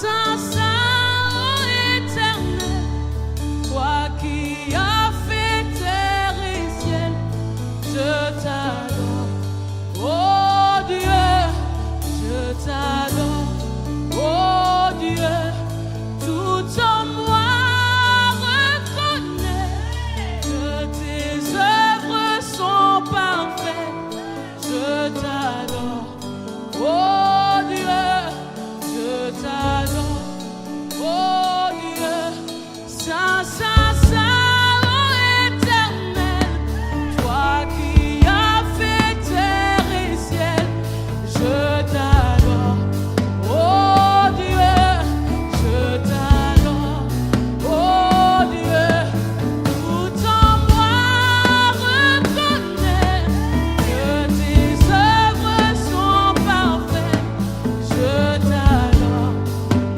Saint, Saint, éternel, toi qui as fait terre et ciel, je t'adore. Oh Dieu, je t'adore. Oh Dieu, tout en moi reconnaît que tes œuvres sont parfaites. Je t'adore. Oh Dieu, je t'adore. Oh Dieu, Saint, Saint, Saint, oh éternel, toi qui as fait terre et ciel, je t'adore. Oh Dieu, je t'adore. Oh Dieu, tout en moi reconnaît que tes œuvres sont parfaites. Je t'adore.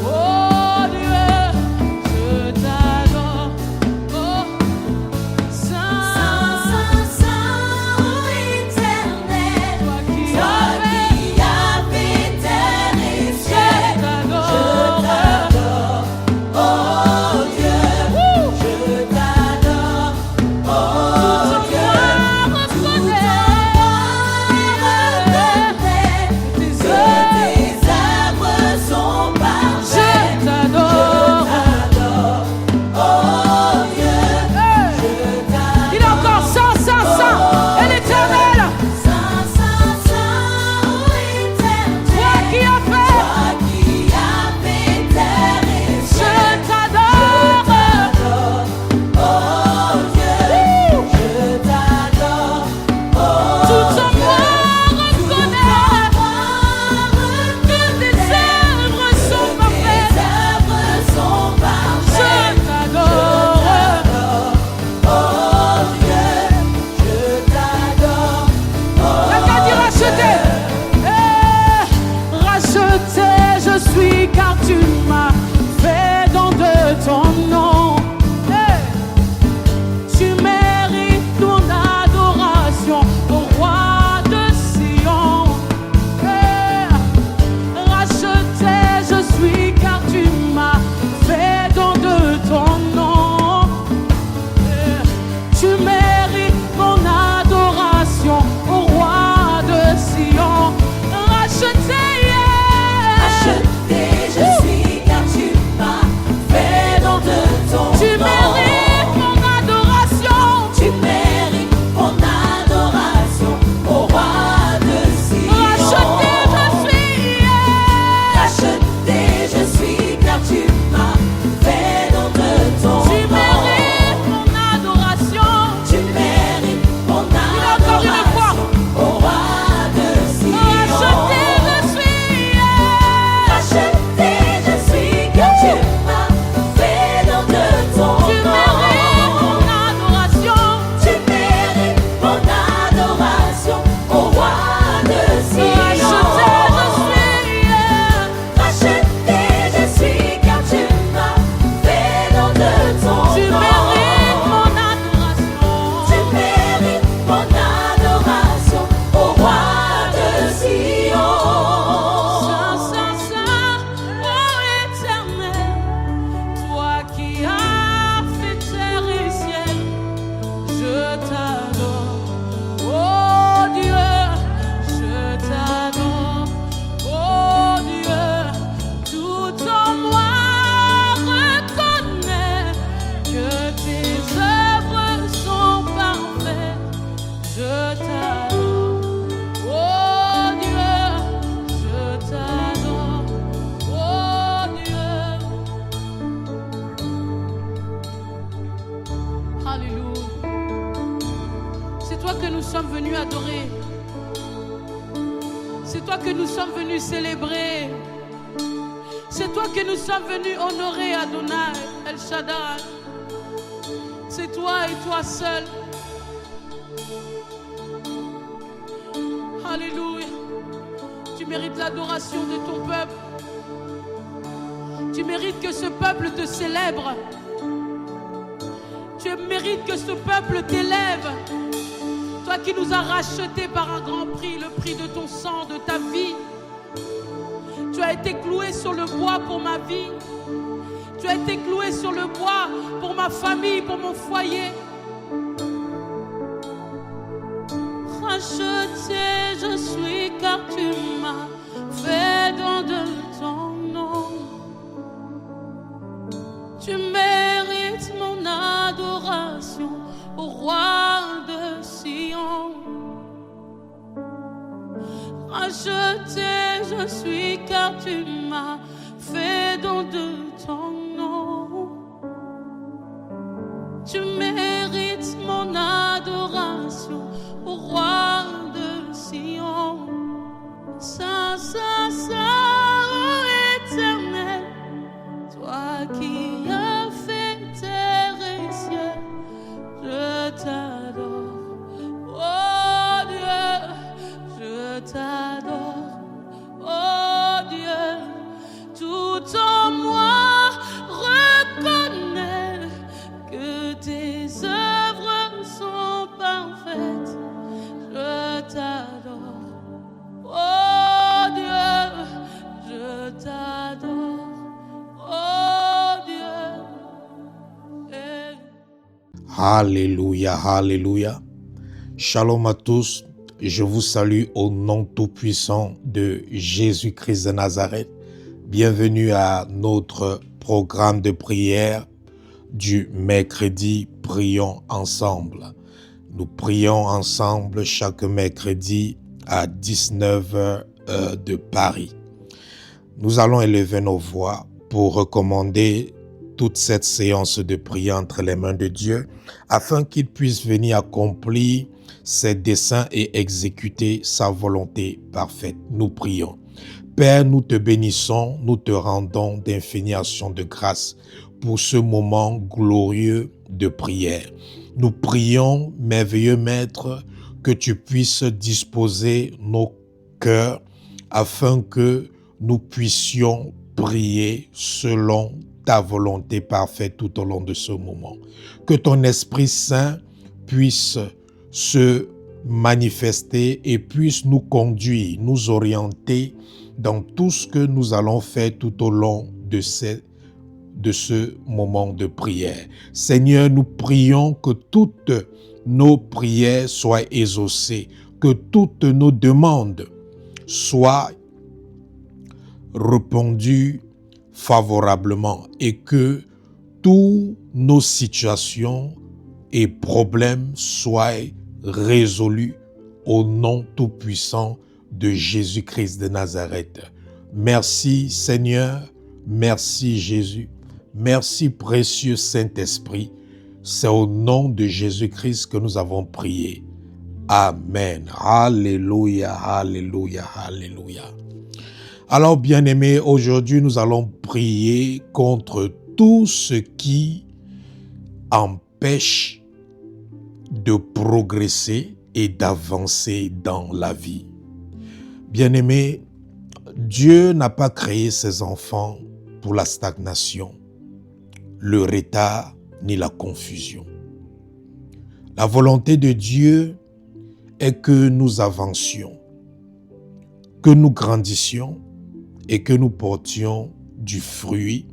Oh Dieu, je t'adore. Oh Saint, Saint, Saint, oh éternel, toi qui toi as qui as fait terre et je ciel, je t'adore. t'adore. Oh Dieu, je t'adore. Oh Dieu, tout en moi reconnaît que tes œuvres sont parfaites. Je t'adore. Oh Dieu, je t'adore. Il est encore Saint, Saint, Saint, et l'Éternel, Saint, Saint, Saint, oh éternel, toi qui as fait, toi qui as fait terre et je ciel, t'adore. oh Dieu, je t'adore. Oh Tout en Dieu, moi reconnaît que tes œuvres sont parfaites. tes œuvres sont Je parfaites. t'adore. Oh Dieu, je t'adore. La qu'à dire racheter. Racheter, je suis car tu m'as fait don de ton nom. Tu mérites ton adoration, au roi de Sion. Racheter, je suis car tu m'as fait don de ton nom. Tu mérites mon adoration, au roi de Sion. Racheter, Acheté, je suis car tu m'as fait don de ton tu nom. mérites mon adoration. Tu mérites mon adoration, au roi de Sion. Racheter, je suis. Racheté, je suis car tu m'as fait don de ton Tu nom. mérites mon adoration. Tu mérites mon encore une fois. adoration, au roi de Sion. Racheter, je suis. Racheté, je suis car tu m'as fait don de ton Tu mérites nom. mon adoration. Tu mérites mon adoration, au roi de Sion. Racheté, je suis car tu m'as fait don de ton Tu nom. mérites mon adoration. Tu mérites mon adoration, au roi de Sion. Saint, Saint, Saint, oh éternel, toi qui as fait terre et ciel, je t'adore. Oh Dieu, je t'adore. Oh Dieu, tout en moi reconnaît que tes œuvres sont parfaites. Je t'adore. Oh Dieu, je t'adore. Oh Dieu. Alléluia. C'est toi que nous sommes venus adorer. C'est toi que nous sommes venus célébrer. C'est toi que nous sommes venus honorer, Adonai, El Shaddai. C'est toi et toi seul. Alléluia. Tu mérites l'adoration de ton peuple. Tu mérites que ce peuple te célèbre. Tu mérites que ce peuple t'élève. Toi qui nous as rachetés par un grand prix, le prix de ton sang, de ta vie. Tu as été cloué sur le bois pour ma vie. Tu as été cloué sur le bois pour ma famille, pour mon foyer. Racheté je suis car tu m'as fait don de ton nom. Tu mérites mon adoration, au roi de Sion. Racheté je suis car tu m'as fait don de ton nom. Tu mérites mon adoration, au roi de Sion. Saint, Saint, Saint, ô Éternel, toi qui as fait terre et ciel, je t'adore. Oh Dieu, je t'adore. Oh Dieu, tout en moi reconnaît que tes œuvres sont parfaites. Je t'adore. Oh Dieu, je t'adore. Oh Dieu. Alléluia, alléluia. Shalom à tous. Je vous salue au nom tout-puissant de Jésus-Christ de Nazareth. Bienvenue à notre programme de prière du mercredi Prions ensemble. Nous prions ensemble chaque mercredi à 19h de Paris. Nous allons élever nos voix pour recommander toute cette séance de prière entre les mains de Dieu afin qu'il puisse venir accomplir ses desseins et exécuter sa volonté parfaite. Nous prions. Père, nous te bénissons, nous te rendons d'infinies actions de grâce pour ce moment glorieux de prière. Nous prions, merveilleux Maître, que tu puisses disposer nos cœurs afin que nous puissions prier selon ta volonté parfaite tout au long de ce moment. Que ton Esprit Saint puisse se manifester et puisse nous conduire, nous orienter dans tout ce que nous allons faire tout au long de ce moment de prière. Seigneur, nous prions que toutes nos prières soient exaucées, que toutes nos demandes soient répondues favorablement et que toutes nos situations et problèmes soient résolus au nom tout-puissant de Jésus-Christ de Nazareth. Merci Seigneur, merci Jésus, merci précieux Saint-Esprit. C'est au nom de Jésus-Christ que nous avons prié. Amen. Alléluia, alléluia, alléluia. Alors bien-aimés, aujourd'hui nous allons prier contre tout ce qui empêche de progresser et d'avancer dans la vie. Bien-aimés, Dieu n'a pas créé ses enfants pour la stagnation, le retard ni la confusion. La volonté de Dieu est que nous avancions, que nous grandissions et que nous portions du fruit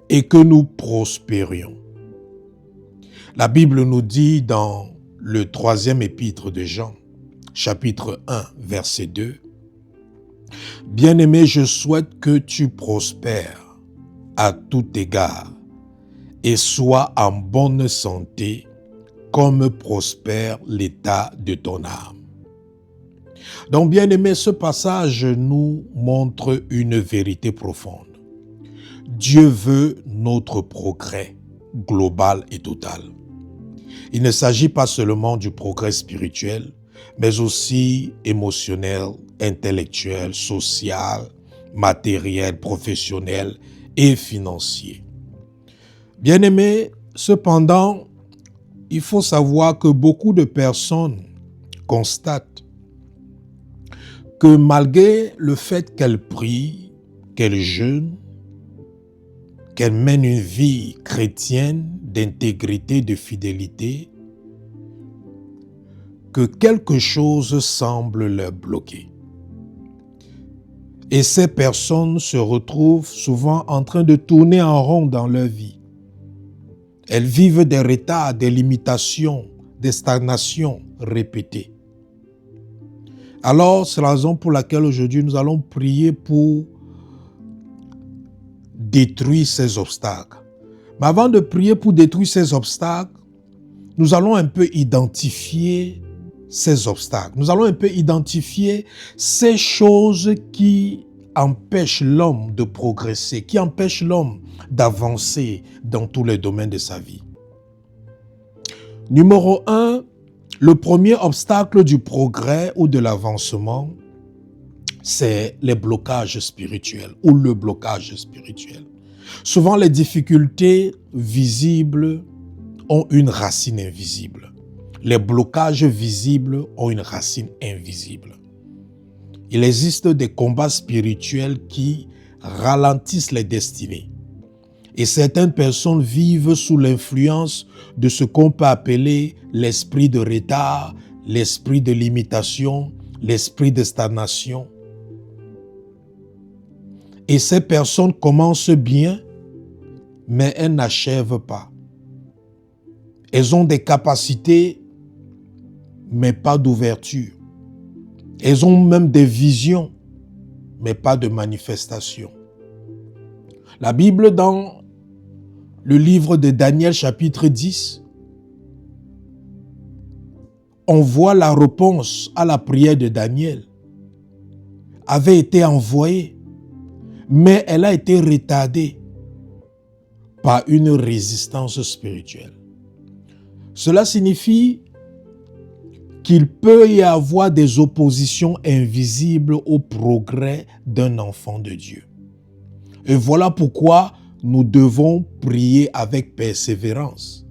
et que nous prospérions. La Bible nous dit dans le 3e épître de Jean, chapitre 1, verset 2, « Bien-aimé, je souhaite que tu prospères à tout égard et sois en bonne santé comme prospère l'état de ton âme. » Donc, bien-aimé, ce passage nous montre une vérité profonde. Dieu veut notre progrès global et total. Il ne s'agit pas seulement du progrès spirituel, mais aussi émotionnel, intellectuel, social, matériel, professionnel et financier. Bien-aimés, cependant, il faut savoir que beaucoup de personnes constatent que malgré le fait qu'elles prient, qu'elles jeûnent, qu'elles mènent une vie chrétienne d'intégrité, de fidélité, que quelque chose semble leur bloquer. Et ces personnes se retrouvent souvent en train de tourner en rond dans leur vie. Elles vivent des retards, des limitations, des stagnations répétées. Alors, c'est la raison pour laquelle aujourd'hui nous allons prier pour détruire ces obstacles. Mais avant de prier pour détruire ces obstacles, nous allons un peu identifier ces obstacles. Nous allons un peu identifier ces choses qui empêchent l'homme de progresser, qui empêchent l'homme d'avancer dans tous les domaines de sa vie. Numéro 1, le premier obstacle du progrès ou de l'avancement, c'est les blocages spirituels ou le blocage spirituel. Souvent, les difficultés visibles ont une racine invisible. Les blocages visibles ont une racine invisible. Il existe des combats spirituels qui ralentissent les destinées. Et certaines personnes vivent sous l'influence de ce qu'on peut appeler l'esprit de retard, l'esprit de limitation, l'esprit de stagnation. Et ces personnes commencent bien, mais elles n'achèvent pas. Elles ont des capacités, mais pas d'ouverture. Elles ont même des visions, mais pas de manifestation. La Bible, dans le livre de Daniel, chapitre 10, on voit la réponse à la prière de Daniel avait été envoyée, mais elle a été retardée par une résistance spirituelle. Cela signifie qu'il peut y avoir des oppositions invisibles au progrès d'un enfant de Dieu. Et voilà pourquoi nous devons prier avec persévérance.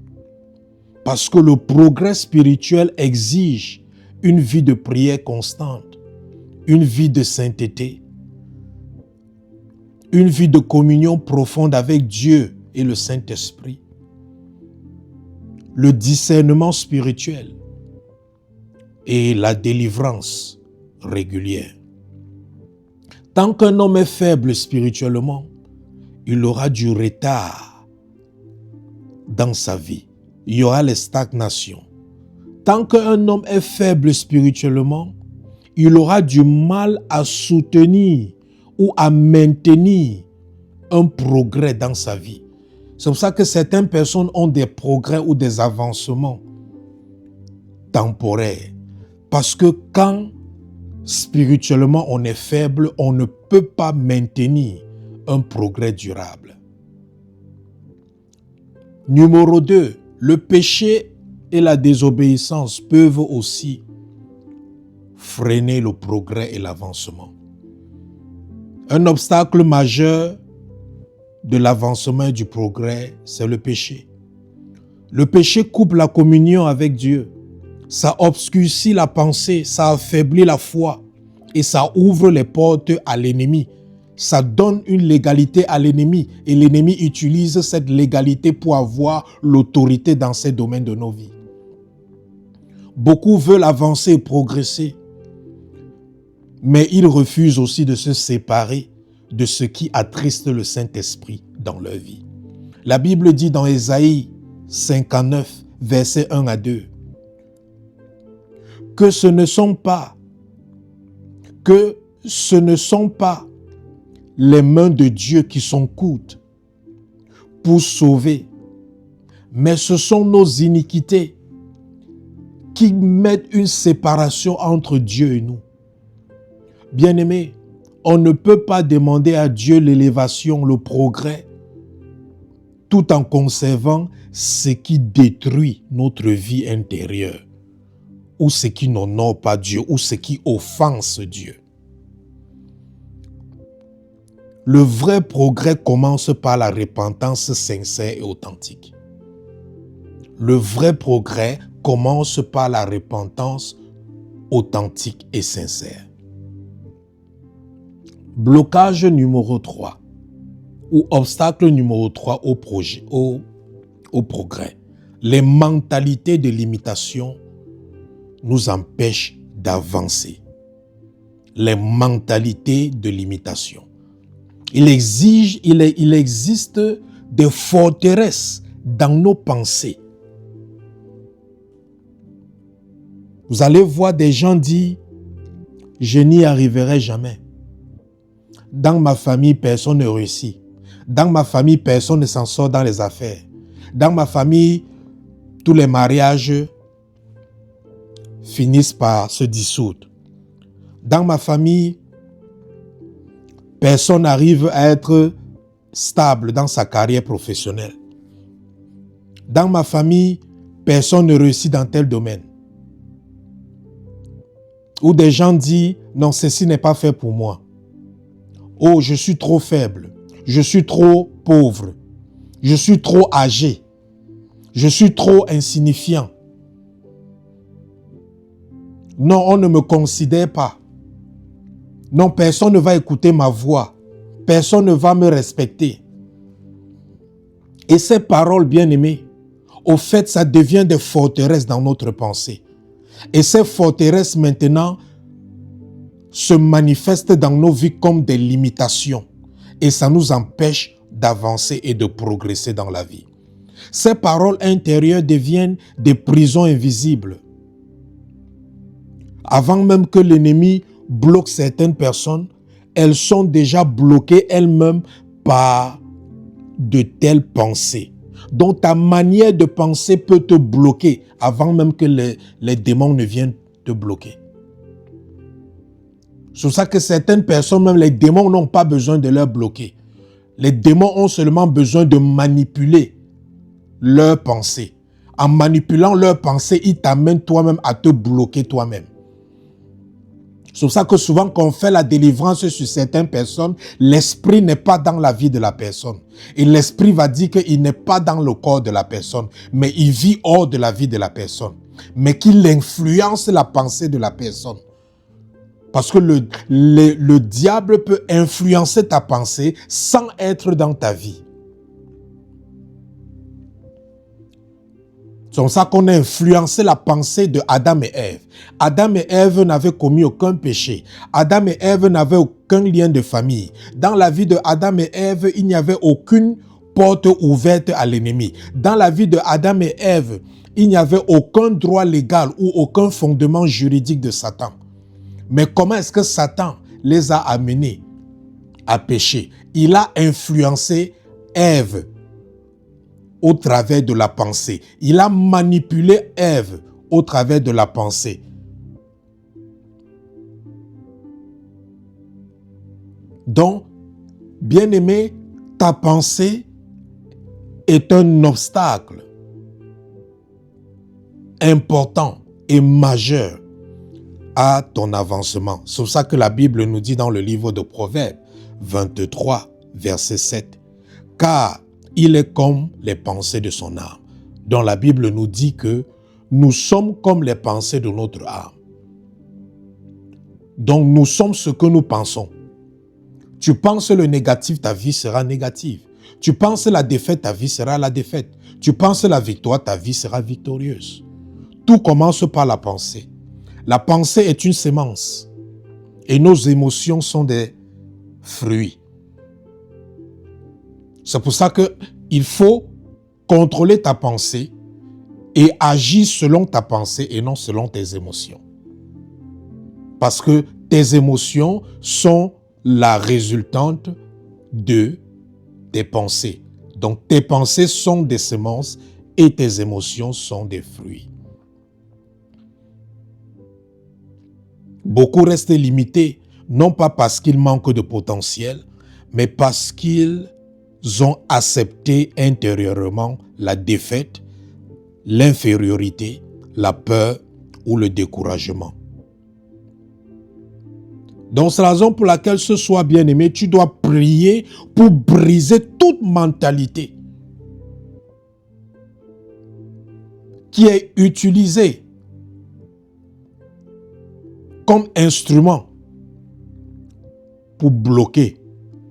Parce que le progrès spirituel exige une vie de prière constante, une vie de sainteté, une vie de communion profonde avec Dieu et le Saint-Esprit, le discernement spirituel et la délivrance régulière. Tant qu'un homme est faible spirituellement, il aura du retard dans sa vie. Il y aura les stagnations. Tant qu'un homme est faible spirituellement, il aura du mal à soutenir ou à maintenir un progrès dans sa vie. C'est pour ça que certaines personnes ont des progrès ou des avancements temporaires. Parce que quand spirituellement on est faible, on ne peut pas maintenir un progrès durable. Numéro 2, le péché et la désobéissance peuvent aussi freiner le progrès et l'avancement. Un obstacle majeur de l'avancement et du progrès, c'est le péché. Le péché coupe la communion avec Dieu. Ça obscurcit la pensée, ça affaiblit la foi et ça ouvre les portes à l'ennemi. Ça donne une légalité à l'ennemi et l'ennemi utilise cette légalité pour avoir l'autorité dans ces domaines de nos vies. Beaucoup veulent avancer et progresser, mais ils refusent aussi de se séparer de ce qui attriste le Saint-Esprit dans leur vie. La Bible dit dans Ésaïe 59, versets 1 à 2, que ce ne sont pas les mains de Dieu qui sont courtes pour sauver, mais ce sont nos iniquités qui mettent une séparation entre Dieu et nous. Bien-aimés, on ne peut pas demander à Dieu l'élévation, le progrès, tout en conservant ce qui détruit notre vie intérieure, ou ce qui n'honore pas Dieu, ou ce qui offense Dieu. Le vrai progrès commence par la repentance sincère et authentique. Le vrai progrès commence par la repentance authentique et sincère. Blocage numéro 3 ou obstacle numéro 3 au progrès. Les mentalités de limitation nous empêchent d'avancer. les mentalités de limitation. Il existe des forteresses dans nos pensées. Vous allez voir des gens dire « Je n'y arriverai jamais. Dans ma famille, personne ne réussit. Dans ma famille, personne ne s'en sort dans les affaires. Dans ma famille, tous les mariages finissent par se dissoudre. Dans ma famille, personne n'arrive à être stable dans sa carrière professionnelle. Dans ma famille, personne ne réussit dans tel domaine. » Ou des gens disent « Non, ceci n'est pas fait pour moi. Oh, je suis trop faible. Je suis trop pauvre. Je suis trop âgé. Je suis trop insignifiant. Non, on ne me considère pas. Non, personne ne va écouter ma voix. Personne ne va me respecter. » Et ces paroles, bien-aimées, au fait, ça devient des forteresses dans notre pensée. Et ces forteresses, maintenant, se manifestent dans nos vies comme des limitations. Et ça nous empêche d'avancer et de progresser dans la vie. Ces paroles intérieures deviennent des prisons invisibles. Avant même que l'ennemi bloque certaines personnes, elles sont déjà bloquées elles-mêmes par de telles pensées. Donc ta manière de penser peut te bloquer avant même que les démons ne viennent te bloquer. C'est pour ça que certaines personnes, même les démons, n'ont pas besoin de leur bloquer. Les démons ont seulement besoin de manipuler leurs pensées. En manipulant leurs pensées, ils t'amènent toi-même à te bloquer toi-même. C'est pour ça que souvent quand on fait la délivrance sur certaines personnes, l'esprit n'est pas dans la vie de la personne. Et l'esprit va dire qu'il n'est pas dans le corps de la personne, mais il vit hors de la vie de la personne. Mais qu'il influence la pensée de la personne. Parce que le diable peut influencer ta pensée sans être dans ta vie. C'est comme ça qu'on a influencé la pensée de Adam et Ève. Adam et Ève n'avaient commis aucun péché. Adam et Ève n'avaient aucun lien de famille. Dans la vie de Adam et Ève, il n'y avait aucune porte ouverte à l'ennemi. Dans la vie de Adam et Ève, il n'y avait aucun droit légal ou aucun fondement juridique de Satan. Mais comment est-ce que Satan les a amenés à pécher? Il a influencé Ève au travers de la pensée. Il a manipulé Ève au travers de la pensée. Donc, bien-aimé, ta pensée est un obstacle important et majeur à ton avancement. C'est pour ça que la Bible nous dit dans le livre de Proverbes 23, verset 7, « Car il est comme les pensées de son âme. » Donc la Bible nous dit que nous sommes comme les pensées de notre âme. Donc nous sommes ce que nous pensons. Tu penses le négatif, ta vie sera négative. Tu penses la défaite, ta vie sera la défaite. Tu penses la victoire, ta vie sera victorieuse. Tout commence par la pensée. La pensée est une sémence et nos émotions sont des fruits. C'est pour ça qu'il faut contrôler ta pensée et agir selon ta pensée et non selon tes émotions. Parce que tes émotions sont la résultante de tes pensées. Donc tes pensées sont des semences et tes émotions sont des fruits. Beaucoup restent limités, non pas parce qu'ils manquent de potentiel, mais parce qu'ils ont accepté intérieurement la défaite, l'infériorité, la peur ou le découragement. Donc c'est la raison pour laquelle ce soir, bien-aimé, tu dois prier pour briser toute mentalité qui est utilisée comme instrument pour bloquer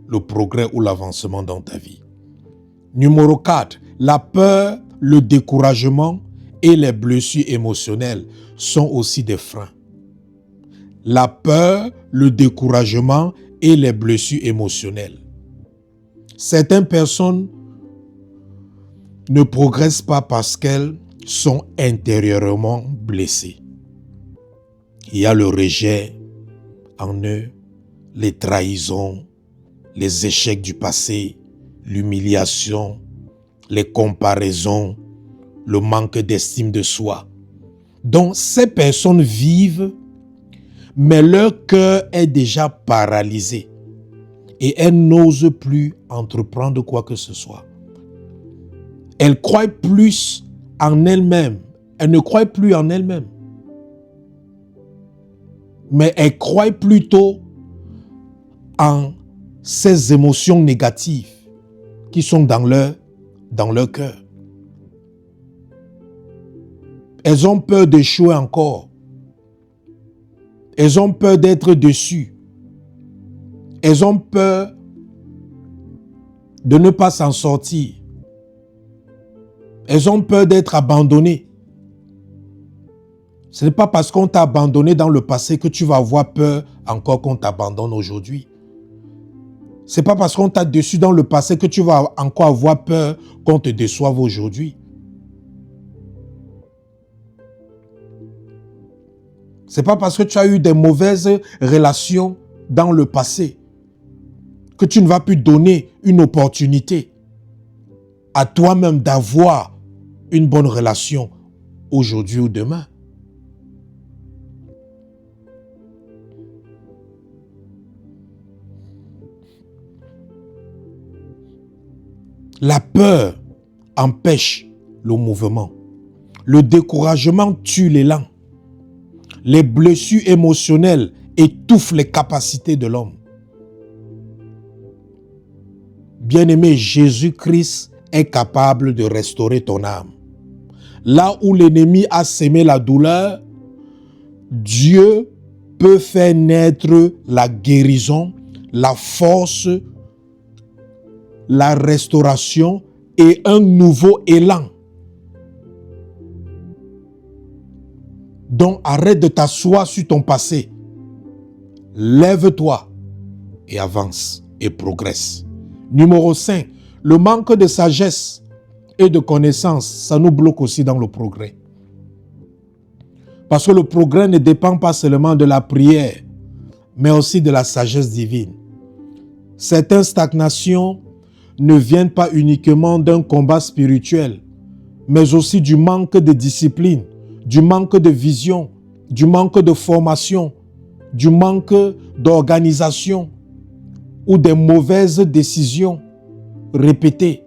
le progrès ou l'avancement dans ta vie. Numéro 4, la peur, le découragement et les blessures émotionnelles sont aussi des freins. la peur, le découragement et les blessures émotionnelles. Certaines personnes ne progressent pas parce qu'elles sont intérieurement blessées. Il y a le rejet en eux, les trahisons, les échecs du passé, l'humiliation, les comparaisons, le manque d'estime de soi. Donc ces personnes vivent, mais leur cœur est déjà paralysé et elles n'osent plus entreprendre quoi que ce soit. Elles croient plus en elles-mêmes. Elles ne croient plus en elles-mêmes. Mais elles croient plutôt en ces émotions négatives qui sont dans leur cœur. Elles ont peur d'échouer encore. Elles ont peur d'être déçues. Elles ont peur de ne pas s'en sortir. Elles ont peur d'être abandonnées. Ce n'est pas parce qu'on t'a abandonné dans le passé que tu vas avoir peur encore qu'on t'abandonne aujourd'hui. Ce n'est pas parce qu'on t'a déçu dans le passé que tu vas encore avoir peur qu'on te déçoive aujourd'hui. Ce n'est pas parce que tu as eu des mauvaises relations dans le passé que tu ne vas plus donner une opportunité à toi-même d'avoir une bonne relation aujourd'hui ou demain. La peur empêche le mouvement. Le découragement tue l'élan. Les blessures émotionnelles étouffent les capacités de l'homme. Bien-aimé, Jésus-Christ est capable de restaurer ton âme. Là où l'ennemi a semé la douleur, Dieu peut faire naître la guérison, la force, la restauration et un nouveau élan. Donc arrête de t'asseoir sur ton passé. Lève-toi et avance et progresse. Numéro 5, le manque de sagesse et de connaissance, ça nous bloque aussi dans le progrès. Parce que le progrès ne dépend pas seulement de la prière, mais aussi de la sagesse divine. Certaines stagnations ne viennent pas uniquement d'un combat spirituel, mais aussi du manque de discipline, du manque de vision, du manque de formation, du manque d'organisation ou des mauvaises décisions répétées.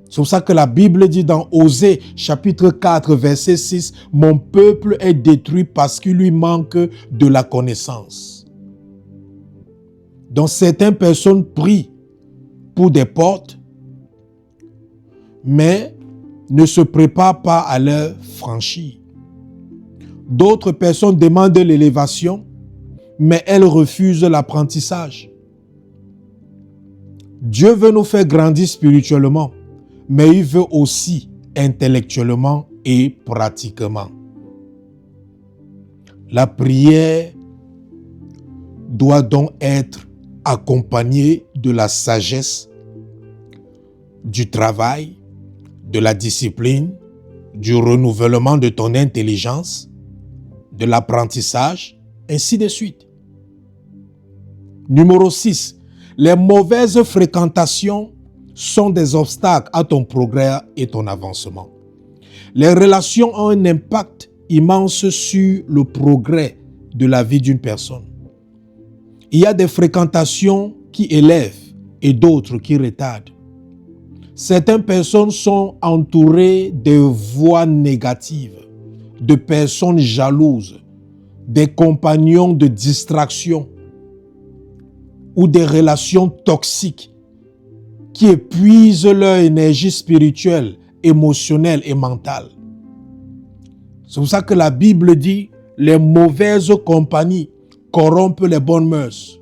C'est pour ça que la Bible dit dans Osée chapitre 4 verset 6, « Mon peuple est détruit parce qu'il lui manque de la connaissance. » Donc certaines personnes prient pour des portes, mais ne se préparent pas à leur franchir. D'autres personnes demandent l'élévation, mais elles refusent l'apprentissage. Dieu veut nous faire grandir spirituellement, mais il veut aussi intellectuellement et pratiquement. La prière doit donc être accompagnée de la sagesse, du travail, de la discipline, du renouvellement de ton intelligence, de l'apprentissage, ainsi de suite. Numéro 6. Les mauvaises fréquentations sont des obstacles à ton progrès et ton avancement. Les relations ont un impact immense sur le progrès de la vie d'une personne. Il y a des fréquentations qui élèvent et d'autres qui retardent. Certaines personnes sont entourées de voix négatives, de personnes jalouses, des compagnons de distraction ou des relations toxiques qui épuisent leur énergie spirituelle, émotionnelle et mentale. C'est pour ça que la Bible dit « Les mauvaises compagnies corrompent les bonnes mœurs ».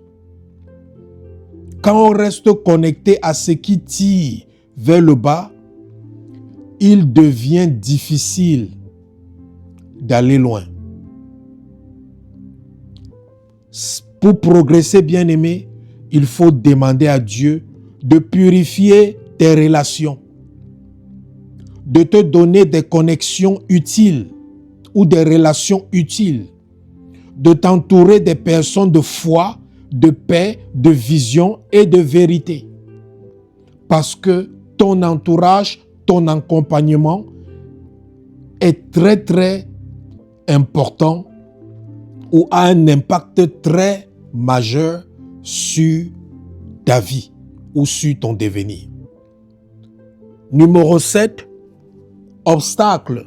Quand on reste connecté à ce qui tire vers le bas, il devient difficile d'aller loin. Pour progresser, bien-aimé, il faut demander à Dieu de purifier tes relations, de te donner des connexions utiles ou des relations utiles, de t'entourer des personnes de foi, de paix, de vision et de vérité. Parce que ton entourage, ton accompagnement est très très important ou a un impact très majeur sur ta vie ou sur ton devenir. Numéro 7, obstacle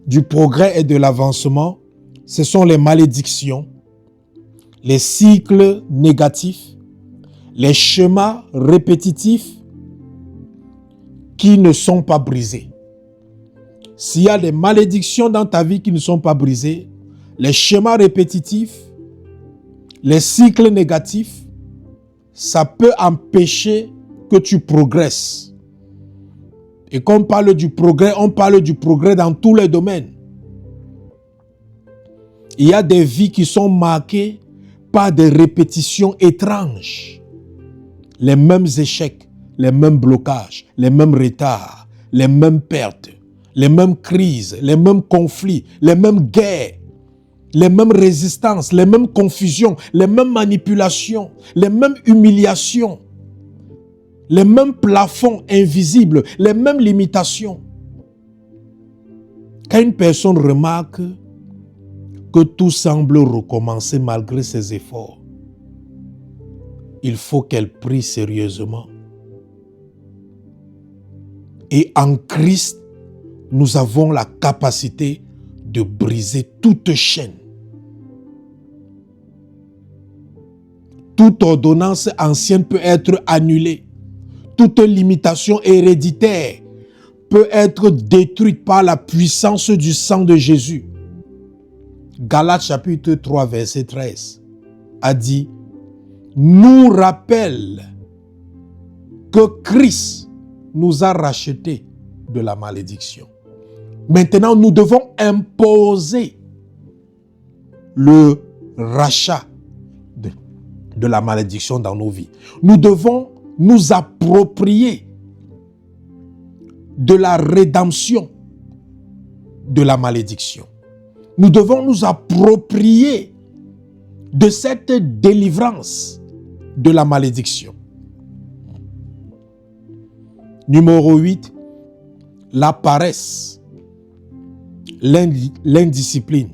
du progrès et de l'avancement, ce sont les malédictions, les cycles négatifs, les schémas répétitifs qui ne sont pas brisés. S'il y a des malédictions dans ta vie qui ne sont pas brisées, les schémas répétitifs, les cycles négatifs, ça peut empêcher que tu progresses. Et quand on parle du progrès dans tous les domaines. Il y a des vies qui sont marquées par des répétitions étranges. Les mêmes échecs, les mêmes blocages, les mêmes retards, les mêmes pertes, les mêmes crises, les mêmes conflits, les mêmes guerres, les mêmes résistances, les mêmes confusions, les mêmes manipulations, les mêmes humiliations, les mêmes plafonds invisibles, les mêmes limitations. Quand une personne remarque que tout semble recommencer malgré ses efforts, il faut qu'elle prie sérieusement. Et en Christ, nous avons la capacité de briser toute chaîne. Toute ordonnance ancienne peut être annulée. Toute limitation héréditaire peut être détruite par la puissance du sang de Jésus. Galates chapitre 3, verset 13 a dit, nous rappelle que Christ nous a rachetés de la malédiction. Maintenant, nous devons imposer le rachat de la malédiction dans nos vies. Nous devons nous approprier de la rédemption de la malédiction. Nous devons nous approprier de cette délivrance de la malédiction. Numéro 8, la paresse, l'indiscipline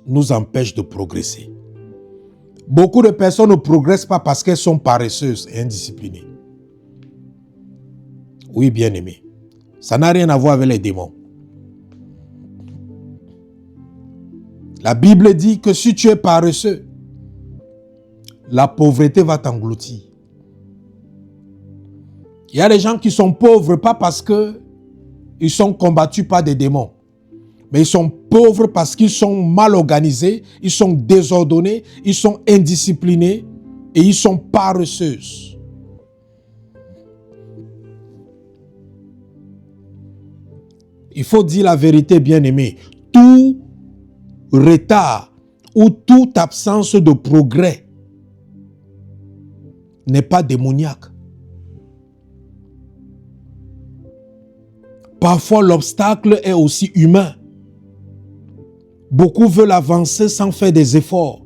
nous empêche de progresser. Beaucoup de personnes ne progressent pas parce qu'elles sont paresseuses et indisciplinées. Oui, bien-aimé, ça n'a rien à voir avec les démons. La Bible dit que si tu es paresseux, la pauvreté va t'engloutir. Il y a des gens qui sont pauvres pas parce qu'ils sont combattus par des démons, mais ils sont pauvres parce qu'ils sont mal organisés, ils sont désordonnés, ils sont indisciplinés et ils sont paresseux. Il faut dire la vérité, bien-aimé. Tout retard ou toute absence de progrès n'est pas démoniaque. Parfois, l'obstacle est aussi humain. Beaucoup veulent avancer sans faire des efforts,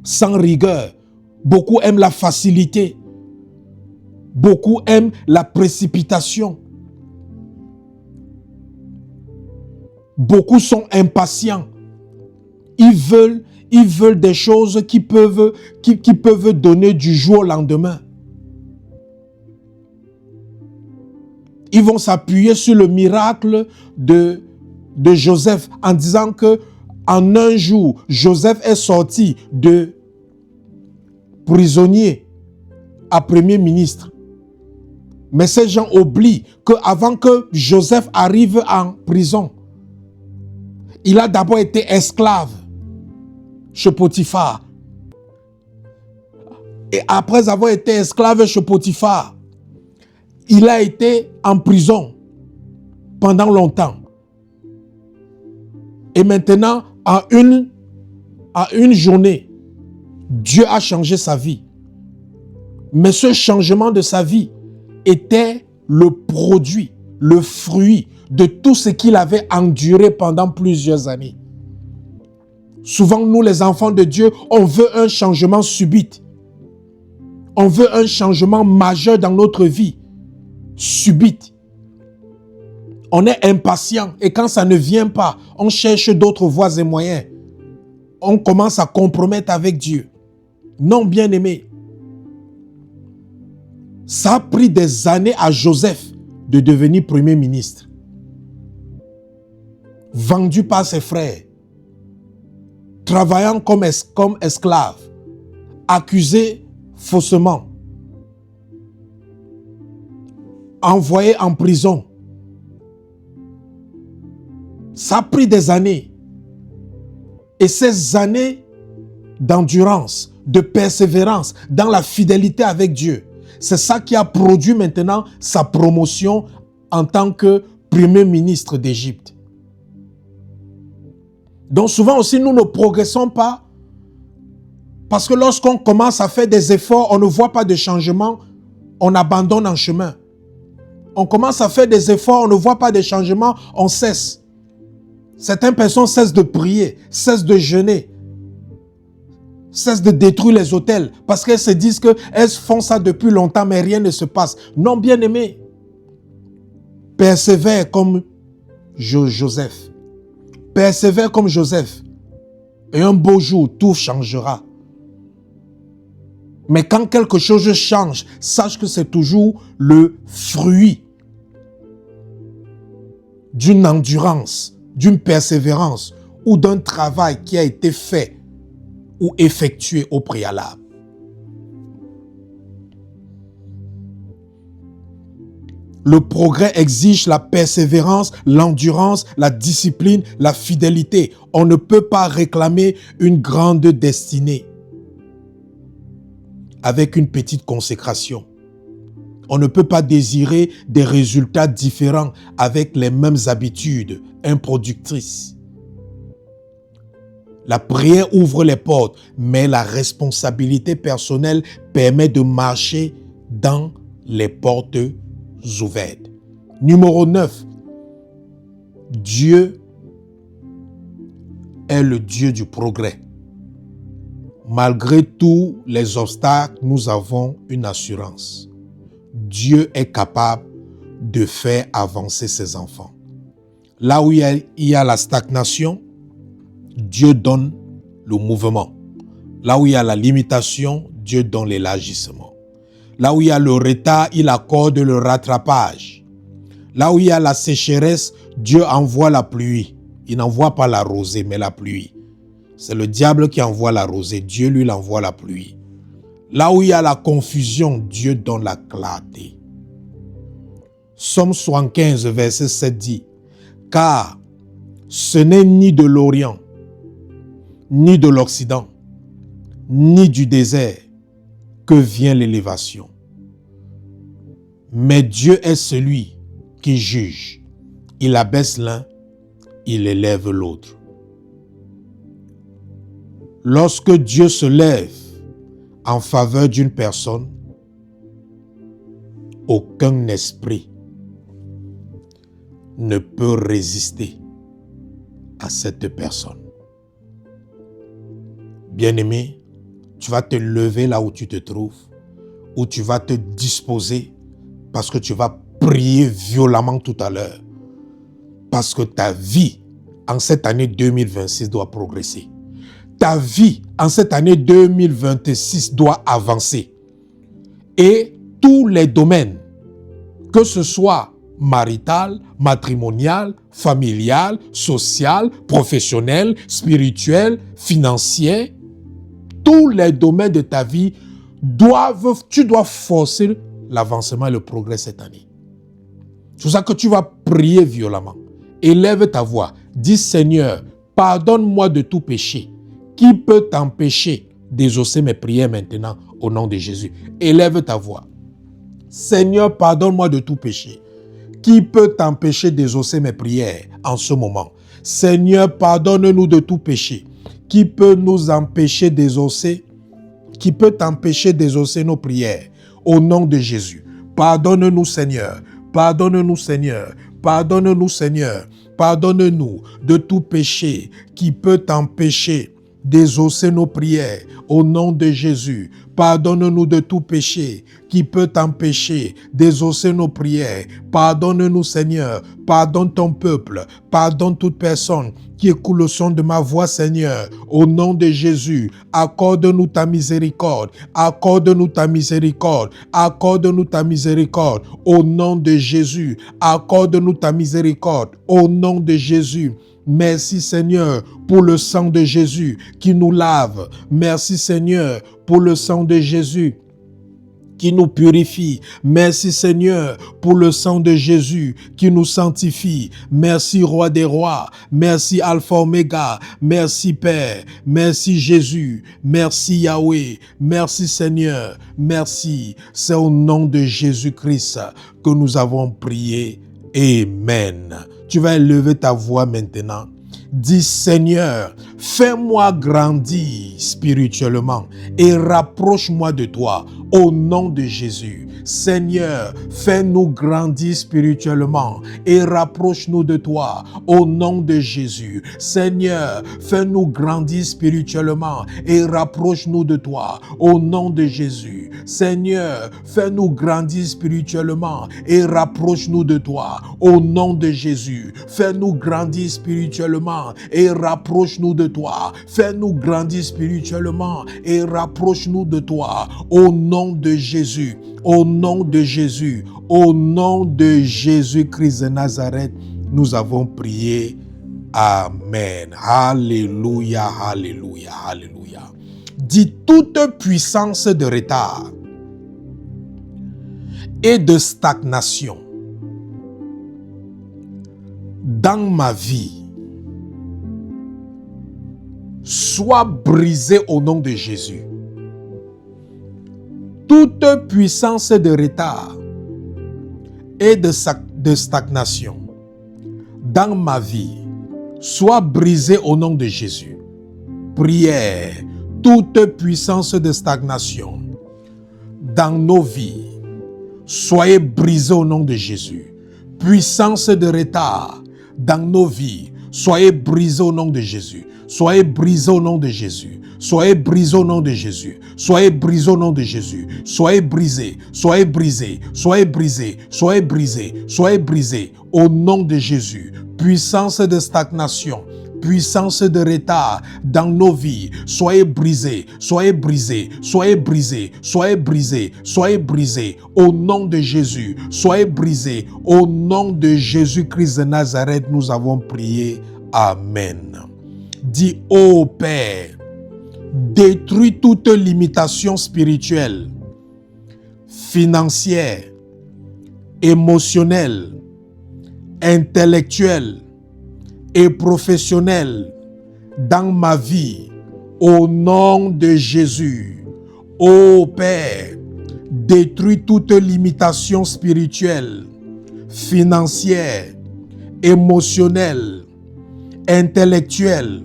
sans rigueur. Beaucoup aiment la facilité. Beaucoup aiment la précipitation. Beaucoup sont impatients. Ils veulent des choses qui peuvent donner du jour au lendemain. Ils vont s'appuyer sur le miracle de Joseph en disant que en un jour, Joseph est sorti de prisonnier à premier ministre. Mais ces gens oublient qu'avant que Joseph arrive en prison, il a d'abord été esclave chez Potiphar. Et après avoir été esclave chez Potiphar, il a été en prison pendant longtemps. Et maintenant, en En une journée, Dieu a changé sa vie. Mais ce changement de sa vie était le produit, le fruit de tout ce qu'il avait enduré pendant plusieurs années. Souvent, nous, les enfants de Dieu, on veut un changement subit. On veut un changement majeur dans notre vie, subit. On est impatient et quand ça ne vient pas, on cherche d'autres voies et moyens. On commence à compromettre avec Dieu. Non, bien-aimé. Ça a pris des années à Joseph de devenir premier ministre. Vendu par ses frères. Travaillant comme esclave. Accusé faussement. Envoyé en prison. Ça a pris des années. Et ces années d'endurance, de persévérance dans la fidélité avec Dieu, c'est ça qui a produit maintenant sa promotion en tant que premier ministre d'Égypte. Donc souvent aussi, nous ne progressons pas parce que lorsqu'on commence à faire des efforts, on ne voit pas de changement, on abandonne en chemin. On commence à faire des efforts, on ne voit pas de changement, on cesse. Certaines personnes cessent de prier, cessent de jeûner, cessent de détruire les autels parce qu'elles se disent qu'elles font ça depuis longtemps mais rien ne se passe. Non, bien-aimé, persévère comme Joseph. Persévère comme Joseph. Et un beau jour, tout changera. Mais quand quelque chose change, sache que c'est toujours le fruit d'une endurance, d'une persévérance ou d'un travail qui a été fait ou effectué au préalable. Le progrès exige la persévérance, l'endurance, la discipline, la fidélité. On ne peut pas réclamer une grande destinée avec une petite consécration. On ne peut pas désirer des résultats différents avec les mêmes habitudes improductrices. La prière ouvre les portes, mais la responsabilité personnelle permet de marcher dans les portes ouvertes. Numéro 9. Dieu est le Dieu du progrès. Malgré tous les obstacles, nous avons une assurance. Dieu est capable de faire avancer ses enfants. Là où il y a la stagnation, Dieu donne le mouvement. Là où il y a la limitation, Dieu donne l'élargissement. Là où il y a le retard, il accorde le rattrapage. Là où il y a la sécheresse, Dieu envoie la pluie. Il n'envoie pas la rosée, mais la pluie. C'est le diable qui envoie la rosée. Dieu, lui, envoie la pluie. Là où il y a la confusion, Dieu donne la clarté. Psaume 75, verset 7 dit, « Car ce n'est ni de l'Orient, ni de l'Occident, ni du désert que vient l'élévation. Mais Dieu est celui qui juge. Il abaisse l'un, il élève l'autre. » Lorsque Dieu se lève en faveur d'une personne, aucun esprit ne peut résister à cette personne. Bien-aimé, tu vas te lever là où tu te trouves, ou tu vas te disposer parce que tu vas prier violemment tout à l'heure. Parce que ta vie en cette année 2026 doit progresser. Ta vie en cette année 2026 doit avancer. Et tous les domaines, que ce soit marital, matrimonial, familial, social, professionnel, spirituel, financier, tous les domaines de ta vie tu dois forcer l'avancement et le progrès cette année. C'est pour ça que tu vas prier violemment. Élève ta voix. Dis, Seigneur, pardonne-moi de tout péché. Qui peut t'empêcher d'exaucer mes prières maintenant au nom de Jésus? Élève ta voix. Seigneur, pardonne-moi de tout péché. Qui peut t'empêcher d'exaucer mes prières en ce moment? Seigneur, pardonne-nous de tout péché. qui peut nous empêcher d'exaucer, qui peut t'empêcher d'exaucer nos prières. Au nom de Jésus, pardonne-nous Seigneur, pardonne-nous Seigneur, pardonne-nous Seigneur, pardonne-nous de tout péché qui peut t'empêcher d'exaucer nos prières. Au nom de Jésus, pardonne-nous de tout péché qui peut t'empêcher d'exaucer nos prières. Pardonne-nous Seigneur, pardonne ton peuple, pardonne toute personne qui écoute le son de ma voix Seigneur. Au nom de Jésus, accorde-nous ta miséricorde, accorde-nous ta miséricorde, accorde-nous ta miséricorde. Au nom de Jésus, accorde-nous ta miséricorde. Au nom de Jésus. Merci Seigneur pour le sang de Jésus qui nous lave. Merci Seigneur pour le sang de Jésus qui nous purifie. Merci Seigneur pour le sang de Jésus qui nous sanctifie. Merci Roi des Rois. Merci Alpha Oméga. Merci Père. Merci Jésus. Merci Yahweh. Merci Seigneur. Merci. C'est au nom de Jésus-Christ que nous avons prié. Amen. Tu vas élever ta voix maintenant. Dis Seigneur, fais-moi grandir spirituellement et rapproche-moi de toi au nom de Jésus. Seigneur, fais-nous grandir spirituellement et rapproche-nous de toi au nom de Jésus. Seigneur, fais-nous grandir spirituellement et rapproche-nous de toi au nom de Jésus. Seigneur, fais-nous grandir spirituellement et rapproche-nous de toi au nom de Jésus. Fais-nous grandir spirituellement et rapproche-nous de toi. Fais-nous grandir spirituellement et rapproche-nous de toi au nom de Jésus. Au nom de Jésus, au nom de Jésus-Christ de Nazareth, nous avons prié. Amen. Alléluia, alléluia, alléluia. Dis toute puissance de retard et de stagnation dans ma vie soit brisée au nom de Jésus. Toute puissance de retard et de stagnation dans ma vie soit brisée au nom de Jésus. Prière, toute puissance de stagnation dans nos vies, soyez brisée au nom de Jésus. Puissance de retard dans nos vies, soyez brisée au nom de Jésus. Soyez brisés au nom de Jésus. Soyez brisés au nom de Jésus. Soyez brisés au nom de Jésus. Soyez brisés, soyez brisés, soyez brisés, soyez brisés, soyez brisés au nom de Jésus. Puissance de stagnation, puissance de retard dans nos vies, soyez brisés, soyez brisés, soyez brisés, soyez brisés, soyez brisés au nom de Jésus. Soyez brisés au nom de Jésus-Christ de Nazareth. Nous avons prié. Amen. Dis, ô Père, détruis toute limitation spirituelle, financière, émotionnelle, intellectuelle et professionnelle dans ma vie, au nom de Jésus. Ô Père, détruis toute limitation spirituelle, financière, émotionnelle, intellectuelle,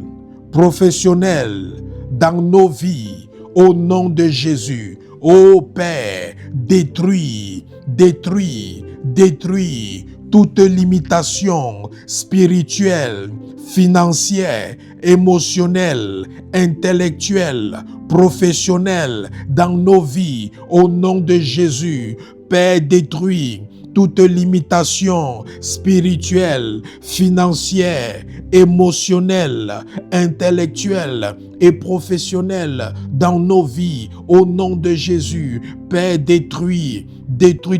professionnelle dans nos vies, au nom de Jésus. Ô Père, détruis, détruis, détruis toute limitation spirituelle, financière, émotionnelle, intellectuelle, professionnelle dans nos vies, au nom de Jésus. Père, détruis toute limitation spirituelle, financière, émotionnelle, intellectuelle et professionnelle dans nos vies, au nom de Jésus. Père, détruis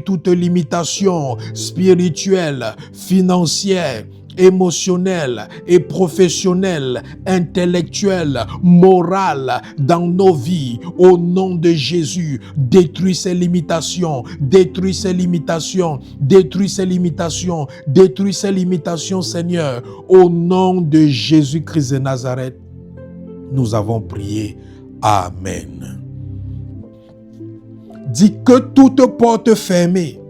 toute limitation spirituelle, financière, émotionnelle et professionnelle, intellectuelle, morale dans nos vies, au nom de Jésus. Détruis ces limitations, détruis ces limitations, détruis ces limitations, détruis ces limitations, Seigneur. Au nom de Jésus-Christ de Nazareth, nous avons prié. Amen. Dis que toute porte fermée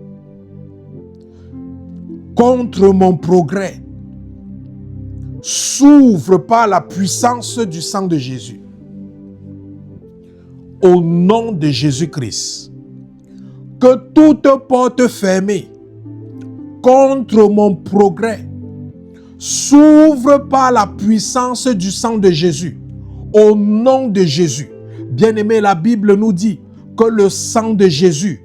contre mon progrès s'ouvre par la puissance du sang de Jésus. Au nom de Jésus-Christ, que toute porte fermée contre mon progrès s'ouvre par la puissance du sang de Jésus. Au nom de Jésus. Bien-aimé, la Bible nous dit que le sang de Jésus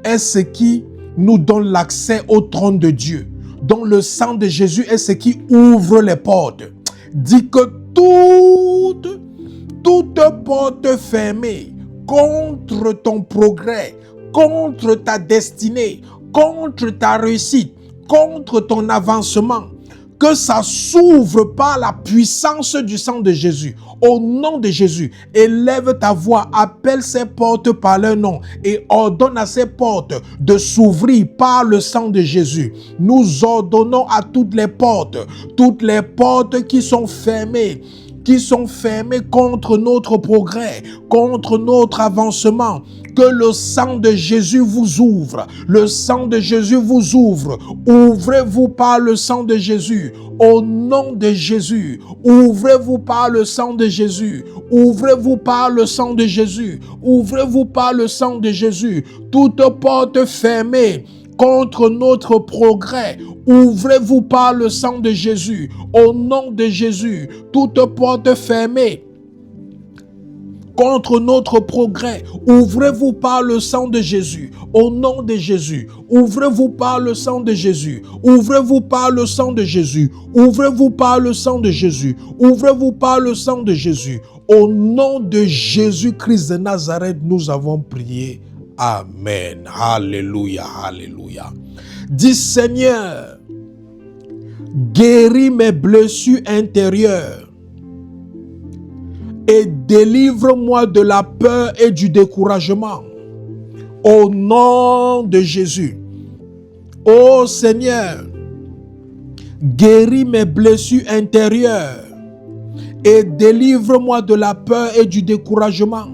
est ce qui nous donne l'accès au trône de Dieu. Donc le sang de Jésus est ce qui ouvre les portes. Dit que toute porte fermée contre ton progrès, contre ta destinée, contre ta réussite, contre ton avancement, que ça s'ouvre par la puissance du sang de Jésus. Au nom de Jésus, élève ta voix, appelle ces portes par leur nom et ordonne à ces portes de s'ouvrir par le sang de Jésus. Nous ordonnons à toutes les portes qui sont fermées contre notre progrès, contre notre avancement, que le sang de Jésus vous ouvre. Le sang de Jésus vous ouvre. Ouvrez-vous par le sang de Jésus. Au nom de Jésus, ouvrez-vous par le sang de Jésus. Ouvrez-vous par le sang de Jésus. Ouvrez-vous par le sang de Jésus. Toute porte fermée contre notre progrès, ouvrez-vous par le sang de Jésus. Au nom de Jésus, toute porte fermée contre notre progrès, ouvrez-vous par le sang de Jésus. Au nom de Jésus, ouvrez-vous par le sang de Jésus. Ouvrez-vous par le sang de Jésus. Ouvrez-vous par le sang de Jésus. Ouvrez-vous par le sang de Jésus. Au nom de Jésus-Christ de Nazareth, nous avons prié. Amen. Alléluia, alléluia. Dis Seigneur, guéris mes blessures intérieures et délivre-moi de la peur et du découragement. Au nom de Jésus. Ô Seigneur, guéris mes blessures intérieures et délivre-moi de la peur et du découragement.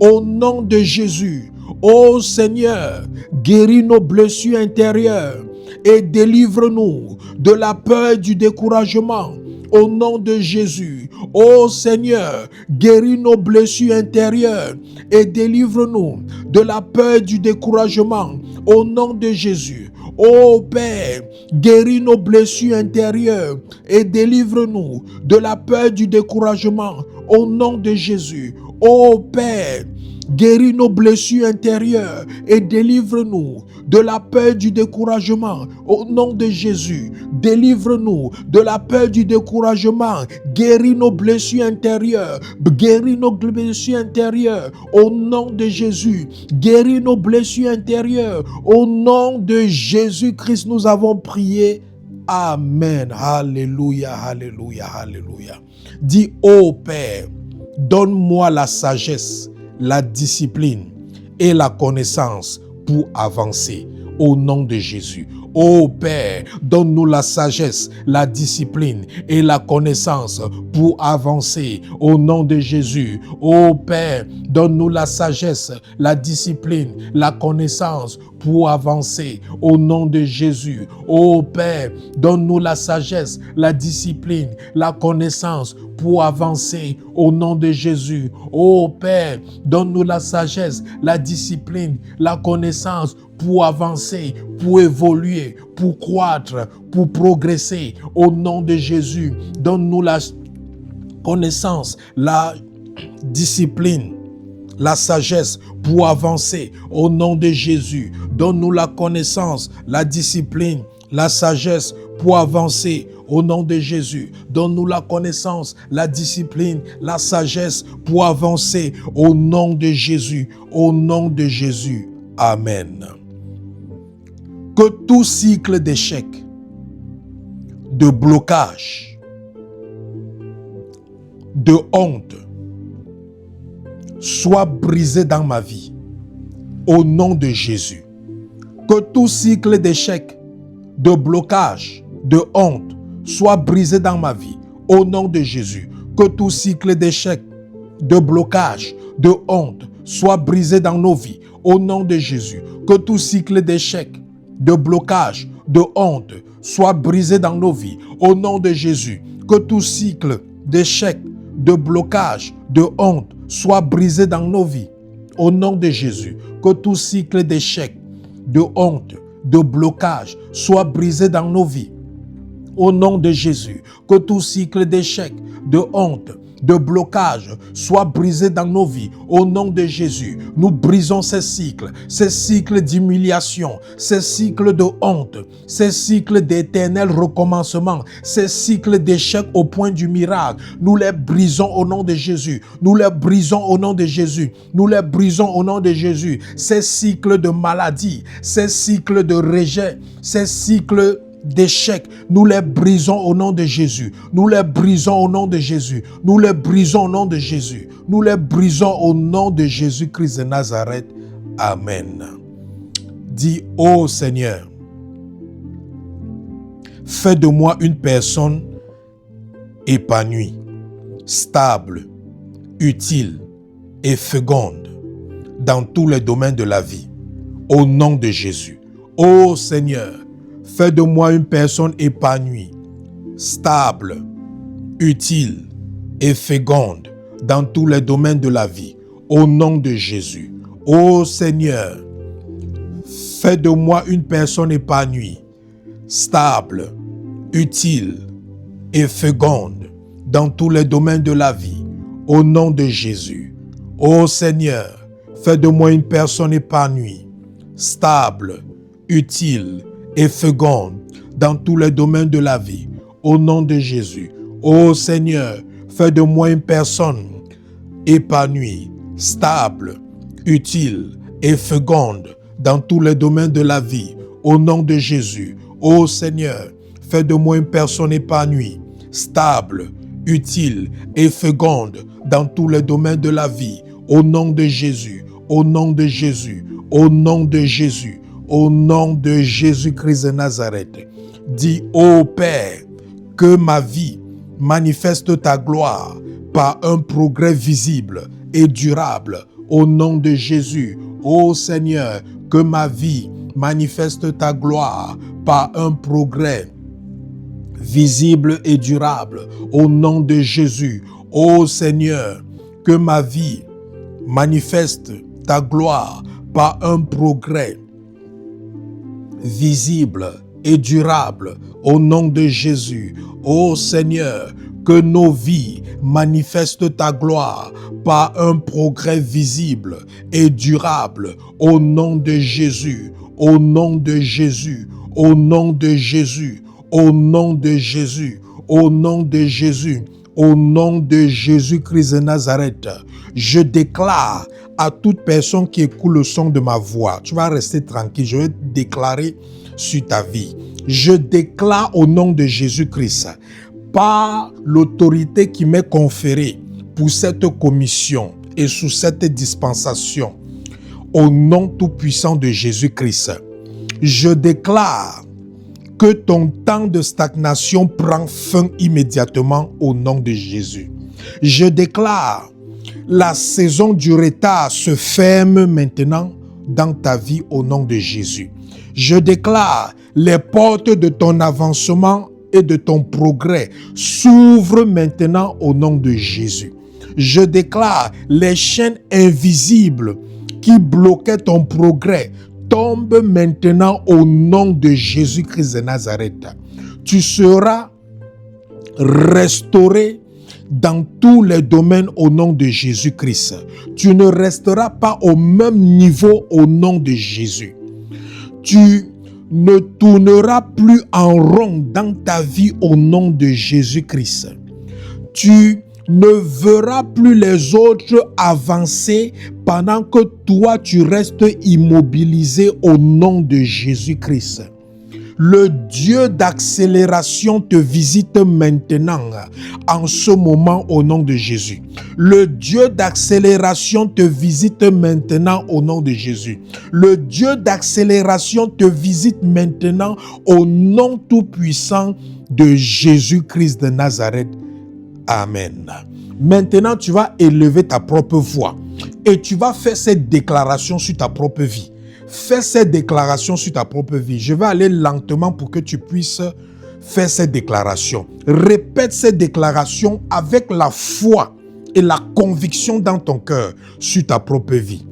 Au nom de Jésus. Ô Seigneur, guéris nos blessures intérieures et délivre-nous de la peur et du découragement. Au nom de Jésus. Ô Seigneur, guéris nos blessures intérieures et délivre-nous de la peur et du découragement. Au nom de Jésus. Ô Père, guéris nos blessures intérieures et délivre-nous de la peur et du découragement. Au nom de Jésus. Ô Père, guéris nos blessures intérieures et délivre-nous de la peur du découragement. Au nom de Jésus, délivre-nous de la peur du découragement. Guéris nos blessures intérieures. Guéris nos blessures intérieures. Au nom de Jésus, guéris nos blessures intérieures. Au nom de Jésus-Christ, nous avons prié. Amen. Alléluia, alléluia, alléluia. Dis, ô Père, donne-moi la sagesse, la discipline et la connaissance pour avancer. Au nom de Jésus. Ô Père, donne-nous la sagesse, la discipline et la connaissance pour avancer. Au nom de Jésus. Ô Père, donne-nous la sagesse, la discipline, la connaissance pour avancer. Au nom de Jésus. Ô Père, donne-nous la sagesse, la discipline, la connaissance pour avancer. Au nom de Jésus. Ô Père, donne-nous la sagesse, la discipline, la connaissance pour avancer, pour évoluer, pour croître, pour progresser. Au nom de Jésus, donne-nous la connaissance, la discipline, la sagesse pour avancer. Au nom de Jésus, donne-nous la connaissance, la discipline, la sagesse pour avancer. Au nom de Jésus, donne-nous la connaissance, la discipline, la sagesse pour avancer. Au nom de Jésus, au nom de Jésus. Amen. Que tout cycle d'échec, de blocage, de honte soit brisé dans ma vie. Au nom de Jésus. Que tout cycle d'échec, de blocage, de honte soit brisé dans ma vie. Au nom de Jésus. Que tout cycle d'échec, de blocage, de honte soit brisé dans nos vies. Au nom de Jésus. Que tout cycle d'échec, de blocage, de honte soit brisé dans nos vies. Au nom de Jésus. Que tout cycle d'échec, de blocage, de honte soit brisé dans nos vies. Au nom de Jésus, que tout cycle d'échec, de honte, de blocage soit brisé dans nos vies. Au nom de Jésus, que tout cycle d'échec, de honte, de blocage soit brisé dans nos vies. Au nom de Jésus, nous brisons ces cycles d'humiliation, ces cycles de honte, ces cycles d'éternel recommencement, ces cycles d'échec au point du miracle. Nous les brisons au nom de Jésus. Nous les brisons au nom de Jésus. Nous les brisons au nom de Jésus. Ces cycles de maladie, ces cycles de rejet, ces cycles d'échecs, nous les brisons au nom de Jésus. Nous les brisons au nom de Jésus. Nous les brisons au nom de Jésus. Nous les brisons au nom de Jésus-Christ de Nazareth. Amen. Dis, ô Seigneur, fais de moi une personne épanouie, stable, utile et féconde dans tous les domaines de la vie. Au nom de Jésus. Ô Seigneur, fais de moi une personne épanouie, stable, utile et féconde dans tous les domaines de la vie. Au nom de Jésus. Ô Seigneur, fais de moi une personne épanouie, stable, utile et féconde dans tous les domaines de la vie. Au nom de Jésus. Ô Seigneur, fais de moi une personne épanouie, stable, utile et féconde dans tous les domaines de la vie. Au nom de Jésus. Ô Seigneur, fais de moi une personne épanouie, stable, utile et féconde dans tous les domaines de la vie. Au nom de Jésus. Ô Seigneur, fais de moi une personne épanouie, stable, utile et féconde dans tous les domaines de la vie. Au nom de Jésus. Au nom de Jésus. Au nom de Jésus. Au nom de Jésus-Christ de Nazareth. Dis, ô Père, que ma vie manifeste ta gloire par un progrès visible et durable. Au nom de Jésus. Ô Seigneur, que ma vie manifeste ta gloire par un progrès visible et durable. Au nom de Jésus. Ô Seigneur, que ma vie manifeste ta gloire par un progrès visible et durable. Au nom de Jésus. Ô Seigneur, que nos vies manifestent ta gloire par un progrès visible et durable. Au nom de Jésus. Au nom de Jésus. Au nom de Jésus. Au nom de Jésus. Au nom de Jésus. Au nom de Jésus-Christ de Nazareth, je déclare à toute personne qui écoute le son de ma voix, tu vas rester tranquille, je vais déclarer sur ta vie. Je déclare au nom de Jésus-Christ, par l'autorité qui m'est conférée pour cette commission et sous cette dispensation, au nom tout-puissant de Jésus-Christ, je déclare que ton temps de stagnation prend fin immédiatement au nom de Jésus. Je déclare, la saison du retard se ferme maintenant dans ta vie au nom de Jésus. Je déclare, les portes de ton avancement et de ton progrès s'ouvrent maintenant au nom de Jésus. Je déclare, les chaînes invisibles qui bloquaient ton progrès tombe maintenant au nom de Jésus-Christ de Nazareth. Tu seras restauré dans tous les domaines au nom de Jésus-Christ. Tu ne resteras pas au même niveau au nom de Jésus. Tu ne tourneras plus en rond dans ta vie au nom de Jésus-Christ. Tu ne verras plus les autres avancer pendant que toi tu restes immobilisé au nom de Jésus-Christ. Le Dieu d'accélération te visite maintenant, en ce moment au nom de Jésus. Le Dieu d'accélération te visite maintenant au nom de Jésus. Le Dieu d'accélération te visite maintenant au nom tout-puissant de Jésus-Christ de Nazareth. Amen. Maintenant, tu vas élever ta propre voix et tu vas faire cette déclaration sur ta propre vie. Fais cette déclaration sur ta propre vie. Je vais aller lentement pour que tu puisses fais ces déclarations. Répète ces déclarations avec la foi et la conviction dans ton cœur sur ta propre vie.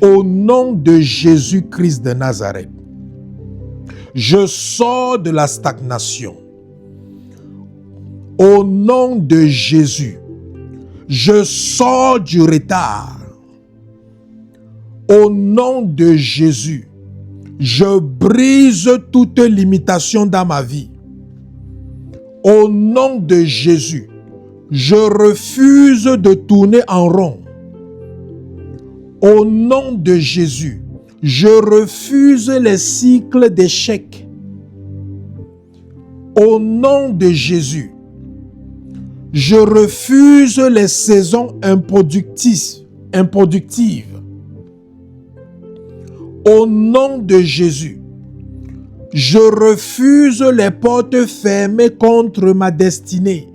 Au nom de Jésus-Christ de Nazareth, je sors de la stagnation. Au nom de Jésus, je sors du retard. Au nom de Jésus, je brise toute limitation dans ma vie. Au nom de Jésus, je refuse de tourner en rond. Au nom de Jésus, je refuse les cycles d'échecs. Au nom de Jésus, je refuse les saisons improductives. Au nom de Jésus, je refuse les portes fermées contre ma destinée.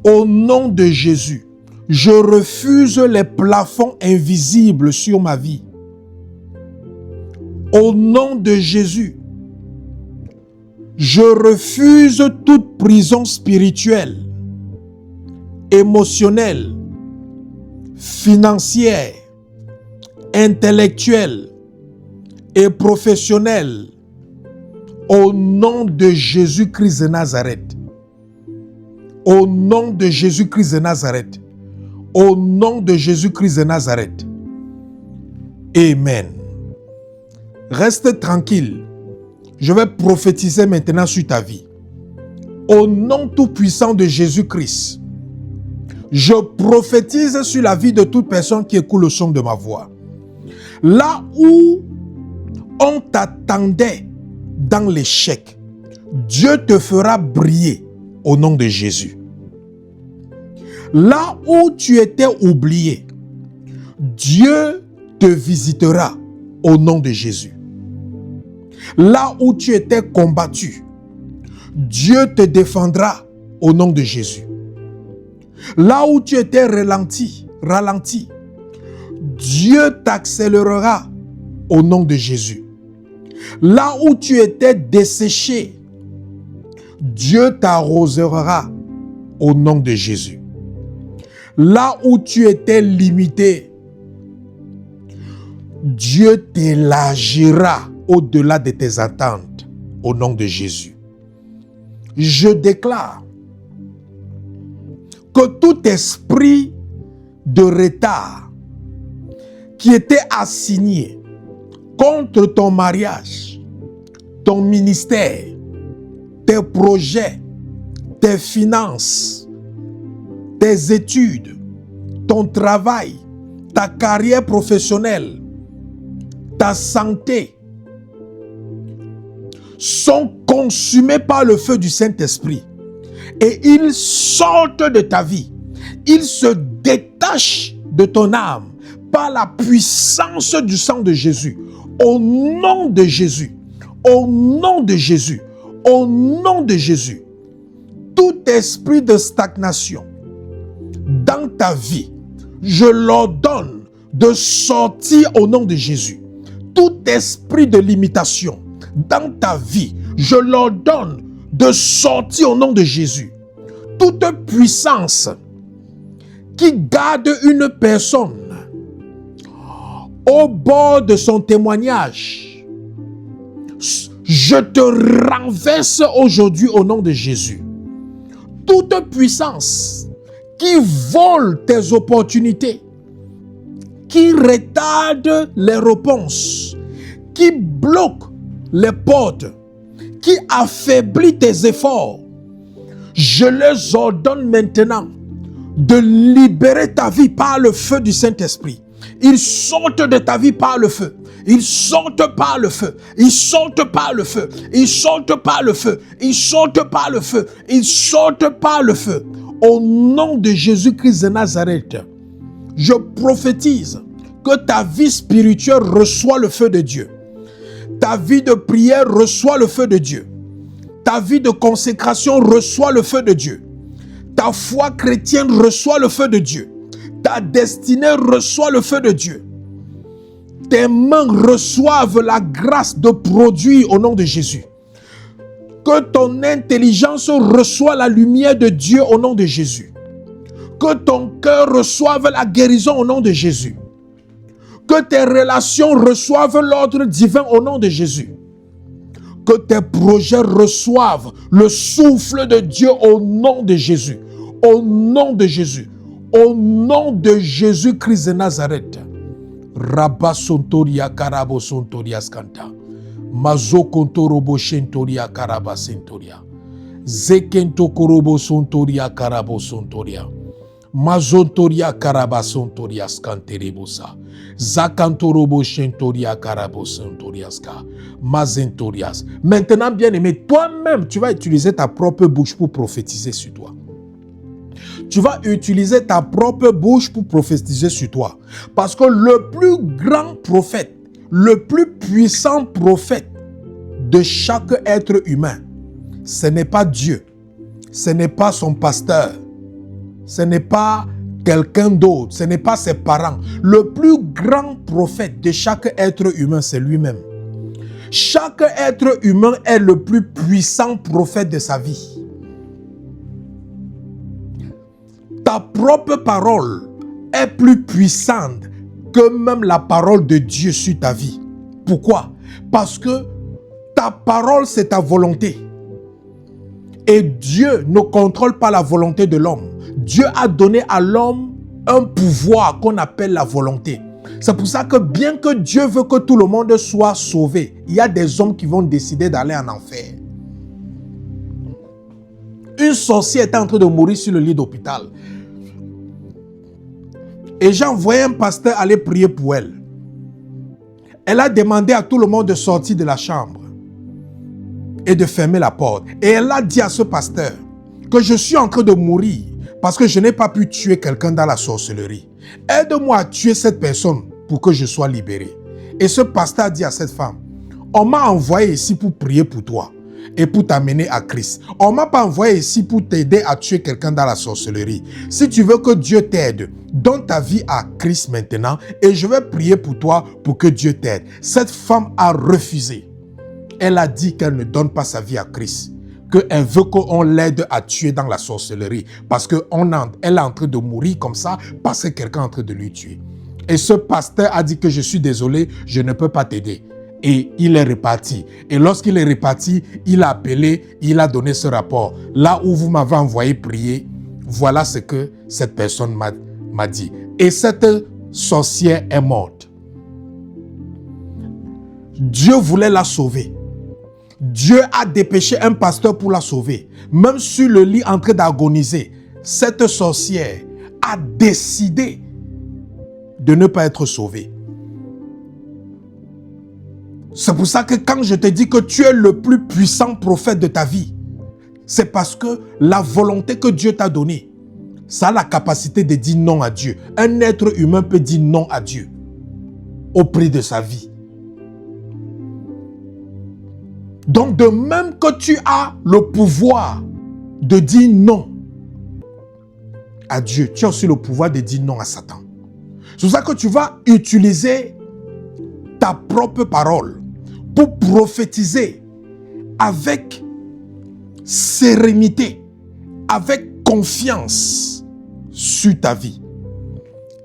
Au nom de Jésus, je refuse les plafonds invisibles sur ma vie. Au nom de Jésus, je refuse toute prison spirituelle, émotionnelle, financière, intellectuelle et professionnelle. Au nom de Jésus-Christ de Nazareth. Au nom de Jésus-Christ de Nazareth. Au nom de Jésus-Christ de Nazareth. Amen. Reste tranquille. Je vais prophétiser maintenant sur ta vie. Au nom tout-puissant de Jésus-Christ, je prophétise sur la vie de toute personne qui écoute le son de ma voix. Là où on t'attendait dans l'échec, Dieu te fera briller au nom de Jésus. Là où tu étais oublié, Dieu te visitera au nom de Jésus. Là où tu étais combattu, Dieu te défendra au nom de Jésus. Là où tu étais ralenti, Dieu t'accélérera au nom de Jésus. Là où tu étais desséché, Dieu t'arrosera au nom de Jésus. Là où tu étais limité, Dieu t'élargira au-delà de tes attentes au nom de Jésus. Je déclare que tout esprit de retard qui était assigné contre ton mariage, ton ministère, tes projets, tes finances, tes études, ton travail, ta carrière professionnelle, ta santé, sont consumés par le feu du Saint-Esprit. Et ils sortent de ta vie. Ils se détachent de ton âme par la puissance du sang de Jésus. Au nom de Jésus. Au nom de Jésus. Au nom de Jésus. Tout esprit de stagnation dans ta vie, je l'ordonne de sortir au nom de Jésus. Tout esprit de limitation dans ta vie, je l'ordonne de sortir au nom de Jésus. Toute puissance qui garde une personne au bord de son témoignage, je te renverse aujourd'hui au nom de Jésus. Toute puissance qui vole tes opportunités, qui retarde les réponses, qui bloque les portes, qui affaiblit tes efforts, je les ordonne maintenant de libérer ta vie par le feu du Saint-Esprit. Ils sortent de ta vie par le feu. Ils sortent par le feu. Ils sortent par le feu. Ils sortent par le feu. Ils sortent par le feu. Ils sortent par le feu. Au nom de Jésus-Christ de Nazareth, je prophétise que ta vie spirituelle reçoit le feu de Dieu. Ta vie de prière reçoit le feu de Dieu. Ta vie de consécration reçoit le feu de Dieu. Ta foi chrétienne reçoit le feu de Dieu. Ta destinée reçoit le feu de Dieu. Tes mains reçoivent la grâce de produire au nom de Jésus. Que ton intelligence reçoive la lumière de Dieu au nom de Jésus. Que ton cœur reçoive la guérison au nom de Jésus. Que tes relations reçoivent l'ordre divin au nom de Jésus. Que tes projets reçoivent le souffle de Dieu au nom de Jésus. Au nom de Jésus. Au nom de Jésus-Christ de Nazareth. Rabba Sontoria Karabo Sontoria Skanta. Mazo Kontorobo Shentoria Karaba Sentoria. Zekento Korobo Sontoria Karabo Sontoria. Mazontoria Karaba Sontoria Skanterebosa. Zakantorobo Shentoria Karabo Sontoriaska. Mazentorias. Maintenant, bien aimé, toi-même, tu vas utiliser ta propre bouche pour prophétiser sur toi. Tu vas utiliser ta propre bouche pour prophétiser sur toi. Parce que le plus grand prophète, le plus puissant prophète de chaque être humain, ce n'est pas Dieu, ce n'est pas son pasteur, ce n'est pas quelqu'un d'autre, ce n'est pas ses parents. Le plus grand prophète de chaque être humain, c'est lui-même. Chaque être humain est le plus puissant prophète de sa vie. Ta propre parole est plus puissante que même la parole de Dieu sur ta vie. Pourquoi? Parce que ta parole, c'est ta volonté. Et Dieu ne contrôle pas la volonté de l'homme. Dieu a donné à l'homme un pouvoir qu'on appelle la volonté. C'est pour ça que bien que Dieu veut que tout le monde soit sauvé, il y a des hommes qui vont décider d'aller en enfer. Une sorcière était en train de mourir sur le lit d'hôpital. Et j'ai envoyé un pasteur aller prier pour elle. Elle a demandé à tout le monde de sortir de la chambre et de fermer la porte. Et elle a dit à ce pasteur que je suis en train de mourir parce que je n'ai pas pu tuer quelqu'un dans la sorcellerie. Aide-moi à tuer cette personne pour que je sois libéré. Et ce pasteur a dit à cette femme, on m'a envoyé ici pour prier pour toi et pour t'amener à Christ. On ne m'a pas envoyé ici pour t'aider à tuer quelqu'un dans la sorcellerie. Si tu veux que Dieu t'aide, donne ta vie à Christ maintenant et je vais prier pour toi pour que Dieu t'aide. Cette femme a refusé. Elle a dit qu'elle ne donne pas sa vie à Christ, qu'elle veut qu'on l'aide à tuer dans la sorcellerie parce qu'elle est en train de mourir comme ça parce que quelqu'un est en train de lui tuer. Et ce pasteur a dit que je suis désolé, je ne peux pas t'aider. Et il est reparti. Et lorsqu'il est reparti, il a appelé, il a donné ce rapport. Là où vous m'avez envoyé prier, voilà ce que cette personne m'a dit. Et cette sorcière est morte. Dieu voulait la sauver. Dieu a dépêché un pasteur pour la sauver. Même sur le lit en train d'agoniser, cette sorcière a décidé de ne pas être sauvée. C'est pour ça que quand je te dis que tu es le plus puissant prophète de ta vie, c'est parce que la volonté que Dieu t'a donnée, ça a la capacité de dire non à Dieu. Un être humain peut dire non à Dieu au prix de sa vie. Donc de même que tu as le pouvoir de dire non à Dieu, tu as aussi le pouvoir de dire non à Satan. C'est pour ça que tu vas utiliser ta propre parole pour prophétiser avec sérénité, avec confiance sur ta vie.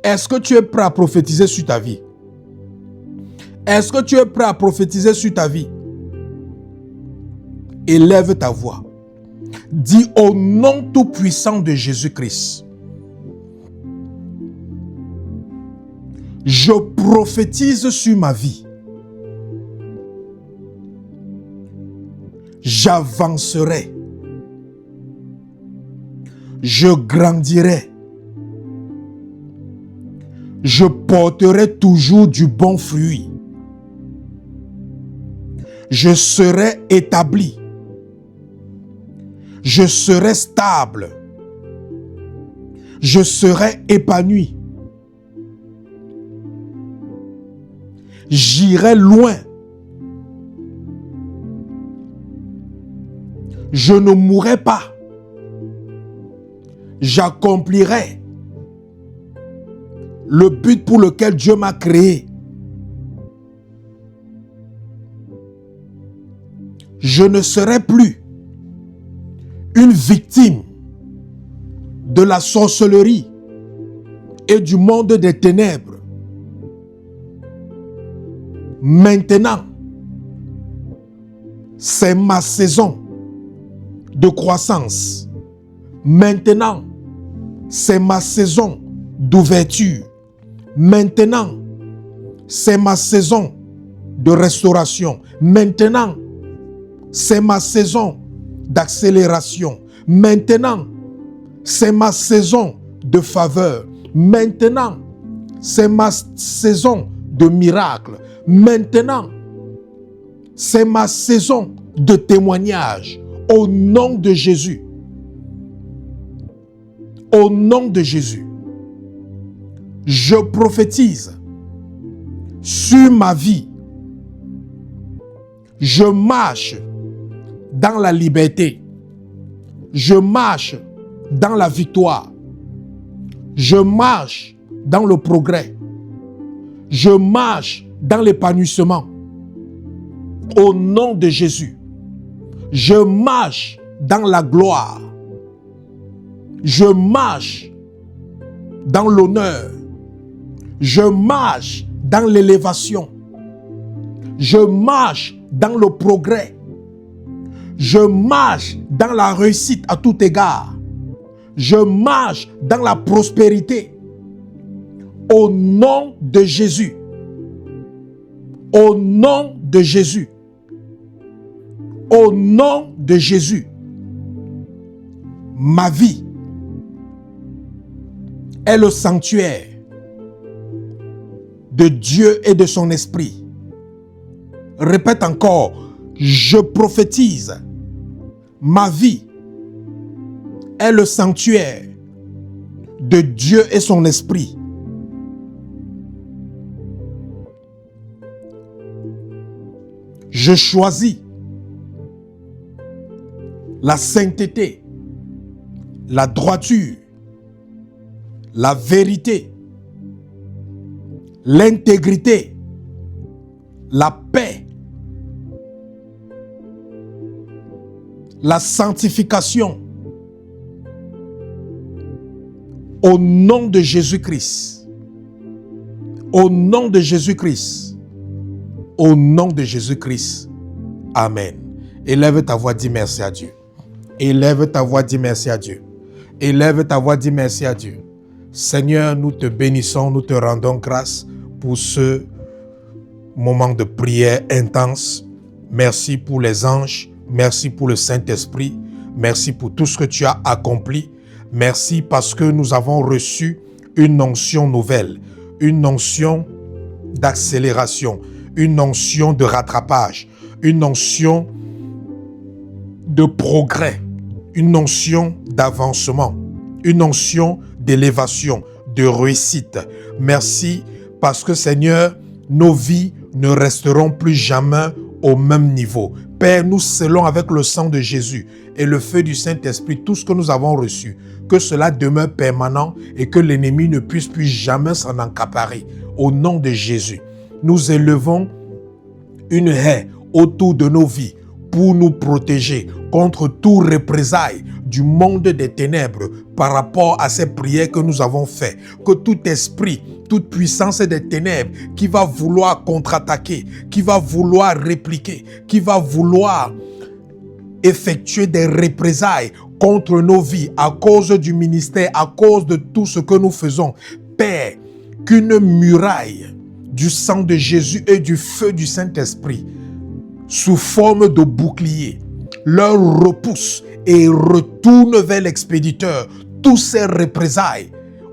Est-ce que tu es prêt à prophétiser sur ta vie? Est-ce que tu es prêt à prophétiser sur ta vie? Élève ta voix. Dis au nom tout-puissant de Jésus-Christ. Je prophétise sur ma vie. J'avancerai. Je grandirai. Je porterai toujours du bon fruit. Je serai établi. Je serai stable. Je serai épanoui. J'irai loin. Je ne mourrai pas. J'accomplirai le but pour lequel Dieu m'a créé. Je ne serai plus une victime de la sorcellerie et du monde des ténèbres, maintenant, c'est ma saison de croissance. Maintenant, c'est ma saison d'ouverture. Maintenant, c'est ma saison de restauration. Maintenant, c'est ma saison d'accélération. Maintenant, c'est ma saison de faveur. Maintenant, c'est ma saison de miracle. Maintenant, c'est ma saison de témoignage. Au nom de Jésus. Au nom de Jésus. Je prophétise sur ma vie. Je marche dans la liberté. Je marche dans la victoire. Je marche dans le progrès. Je marche dans l'épanouissement. Au nom de Jésus. Je marche dans la gloire. Je marche dans l'honneur. Je marche dans l'élévation. Je marche dans le progrès. Je marche dans la réussite à tout égard. Je marche dans la prospérité. Au nom de Jésus. Au nom de Jésus. Au nom de Jésus. Ma vie est le sanctuaire de Dieu et de son esprit. Répète encore, je prophétise. Ma vie est le sanctuaire de Dieu et son esprit. Je choisis la sainteté, la droiture, la vérité, l'intégrité, la paix, la sanctification. Au nom de Jésus-Christ. Au nom de Jésus-Christ. Au nom de Jésus-Christ. Amen. Élève ta voix, dis merci à Dieu. Élève ta voix, dis merci à Dieu. Élève ta voix, dis merci à Dieu. Seigneur, nous te bénissons, nous te rendons grâce pour ce moment de prière intense. Merci pour les anges. Merci pour le Saint-Esprit. Merci pour tout ce que tu as accompli. Merci parce que nous avons reçu une onction nouvelle, une onction d'accélération, une onction de rattrapage, une onction de progrès, une onction d'avancement, une onction d'élévation, de réussite. Merci parce que Seigneur, nos vies ne resteront plus jamais au même niveau. Père, nous scellons avec le sang de Jésus et le feu du Saint-Esprit tout ce que nous avons reçu, que cela demeure permanent et que l'ennemi ne puisse plus jamais s'en accaparer. Au nom de Jésus, nous élevons une haie autour de nos vies pour nous protéger contre tout représailles du monde des ténèbres par rapport à ces prières que nous avons faites. Que tout esprit, toute puissance des ténèbres qui va vouloir contre-attaquer, qui va vouloir répliquer, qui va vouloir effectuer des représailles contre nos vies à cause du ministère, à cause de tout ce que nous faisons. Père, qu'une muraille du sang de Jésus et du feu du Saint-Esprit sous forme de bouclier leur repousse et retourne vers l'expéditeur tous ces représailles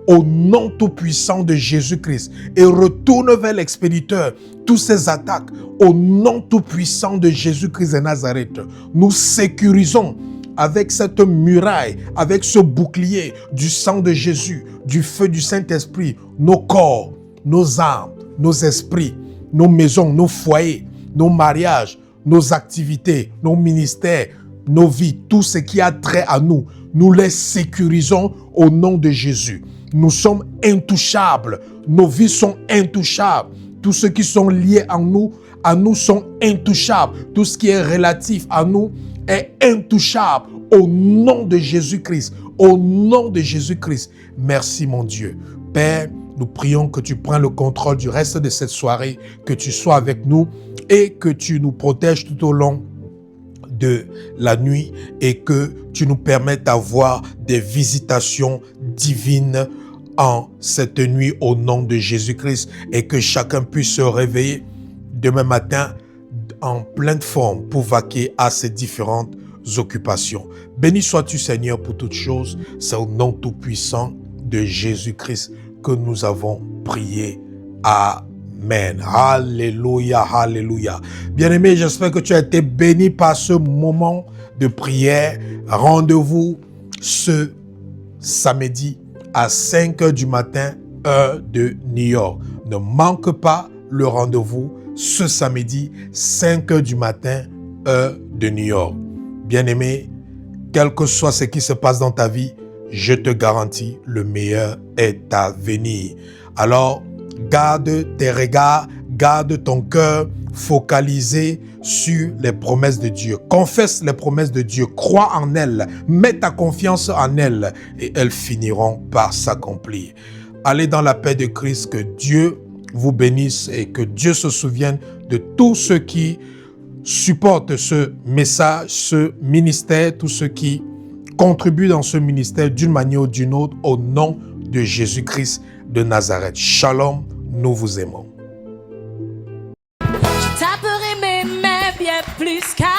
au nom tout-puissant de Jésus-Christ et retourne vers l'expéditeur tous ces attaques au nom tout-puissant de Jésus-Christ de Nazareth. Nous sécurisons avec cette muraille, avec ce bouclier du sang de Jésus, du feu du Saint-Esprit, nos corps, nos âmes, nos esprits, nos maisons, nos foyers, nos mariages, nos activités, nos ministères, nos vies, tout ce qui a trait à nous, nous les sécurisons au nom de Jésus. Nous sommes intouchables, nos vies sont intouchables. Tous ceux qui sont liés à nous sont intouchables. Tout ce qui est relatif à nous est intouchable au nom de Jésus-Christ. Au nom de Jésus-Christ. Merci mon Dieu. Père, nous prions que tu prennes le contrôle du reste de cette soirée, que tu sois avec nous et que tu nous protèges tout au long de la nuit et que tu nous permettes d'avoir des visitations divines en cette nuit au nom de Jésus-Christ et que chacun puisse se réveiller demain matin en pleine forme pour vaquer à ses différentes occupations. Béni sois-tu Seigneur pour toutes choses. C'est au nom tout-puissant de Jésus-Christ que nous avons prié. Amen. Alléluia, alléluia. Bien-aimé, j'espère que tu as été béni par ce moment de prière. Rendez-vous ce samedi à 5 h du matin, heure de New York. Ne manque pas le rendez-vous ce samedi, 5 h du matin, heure de New York. Bien-aimé, quel que soit ce qui se passe dans ta vie, je te garantis, le meilleur est à venir. Alors, garde tes regards, garde ton cœur focalisé sur les promesses de Dieu. Confesse les promesses de Dieu, crois en elles, mets ta confiance en elles et elles finiront par s'accomplir. Allez dans la paix de Christ, que Dieu vous bénisse et que Dieu se souvienne de tous ceux qui supportent ce message, ce ministère, tous ceux qui contribuent dans ce ministère d'une manière ou d'une autre au nom de Jésus-Christ de Nazareth. Shalom, nous vous aimons. Je taperai mes mains bien plus qu'à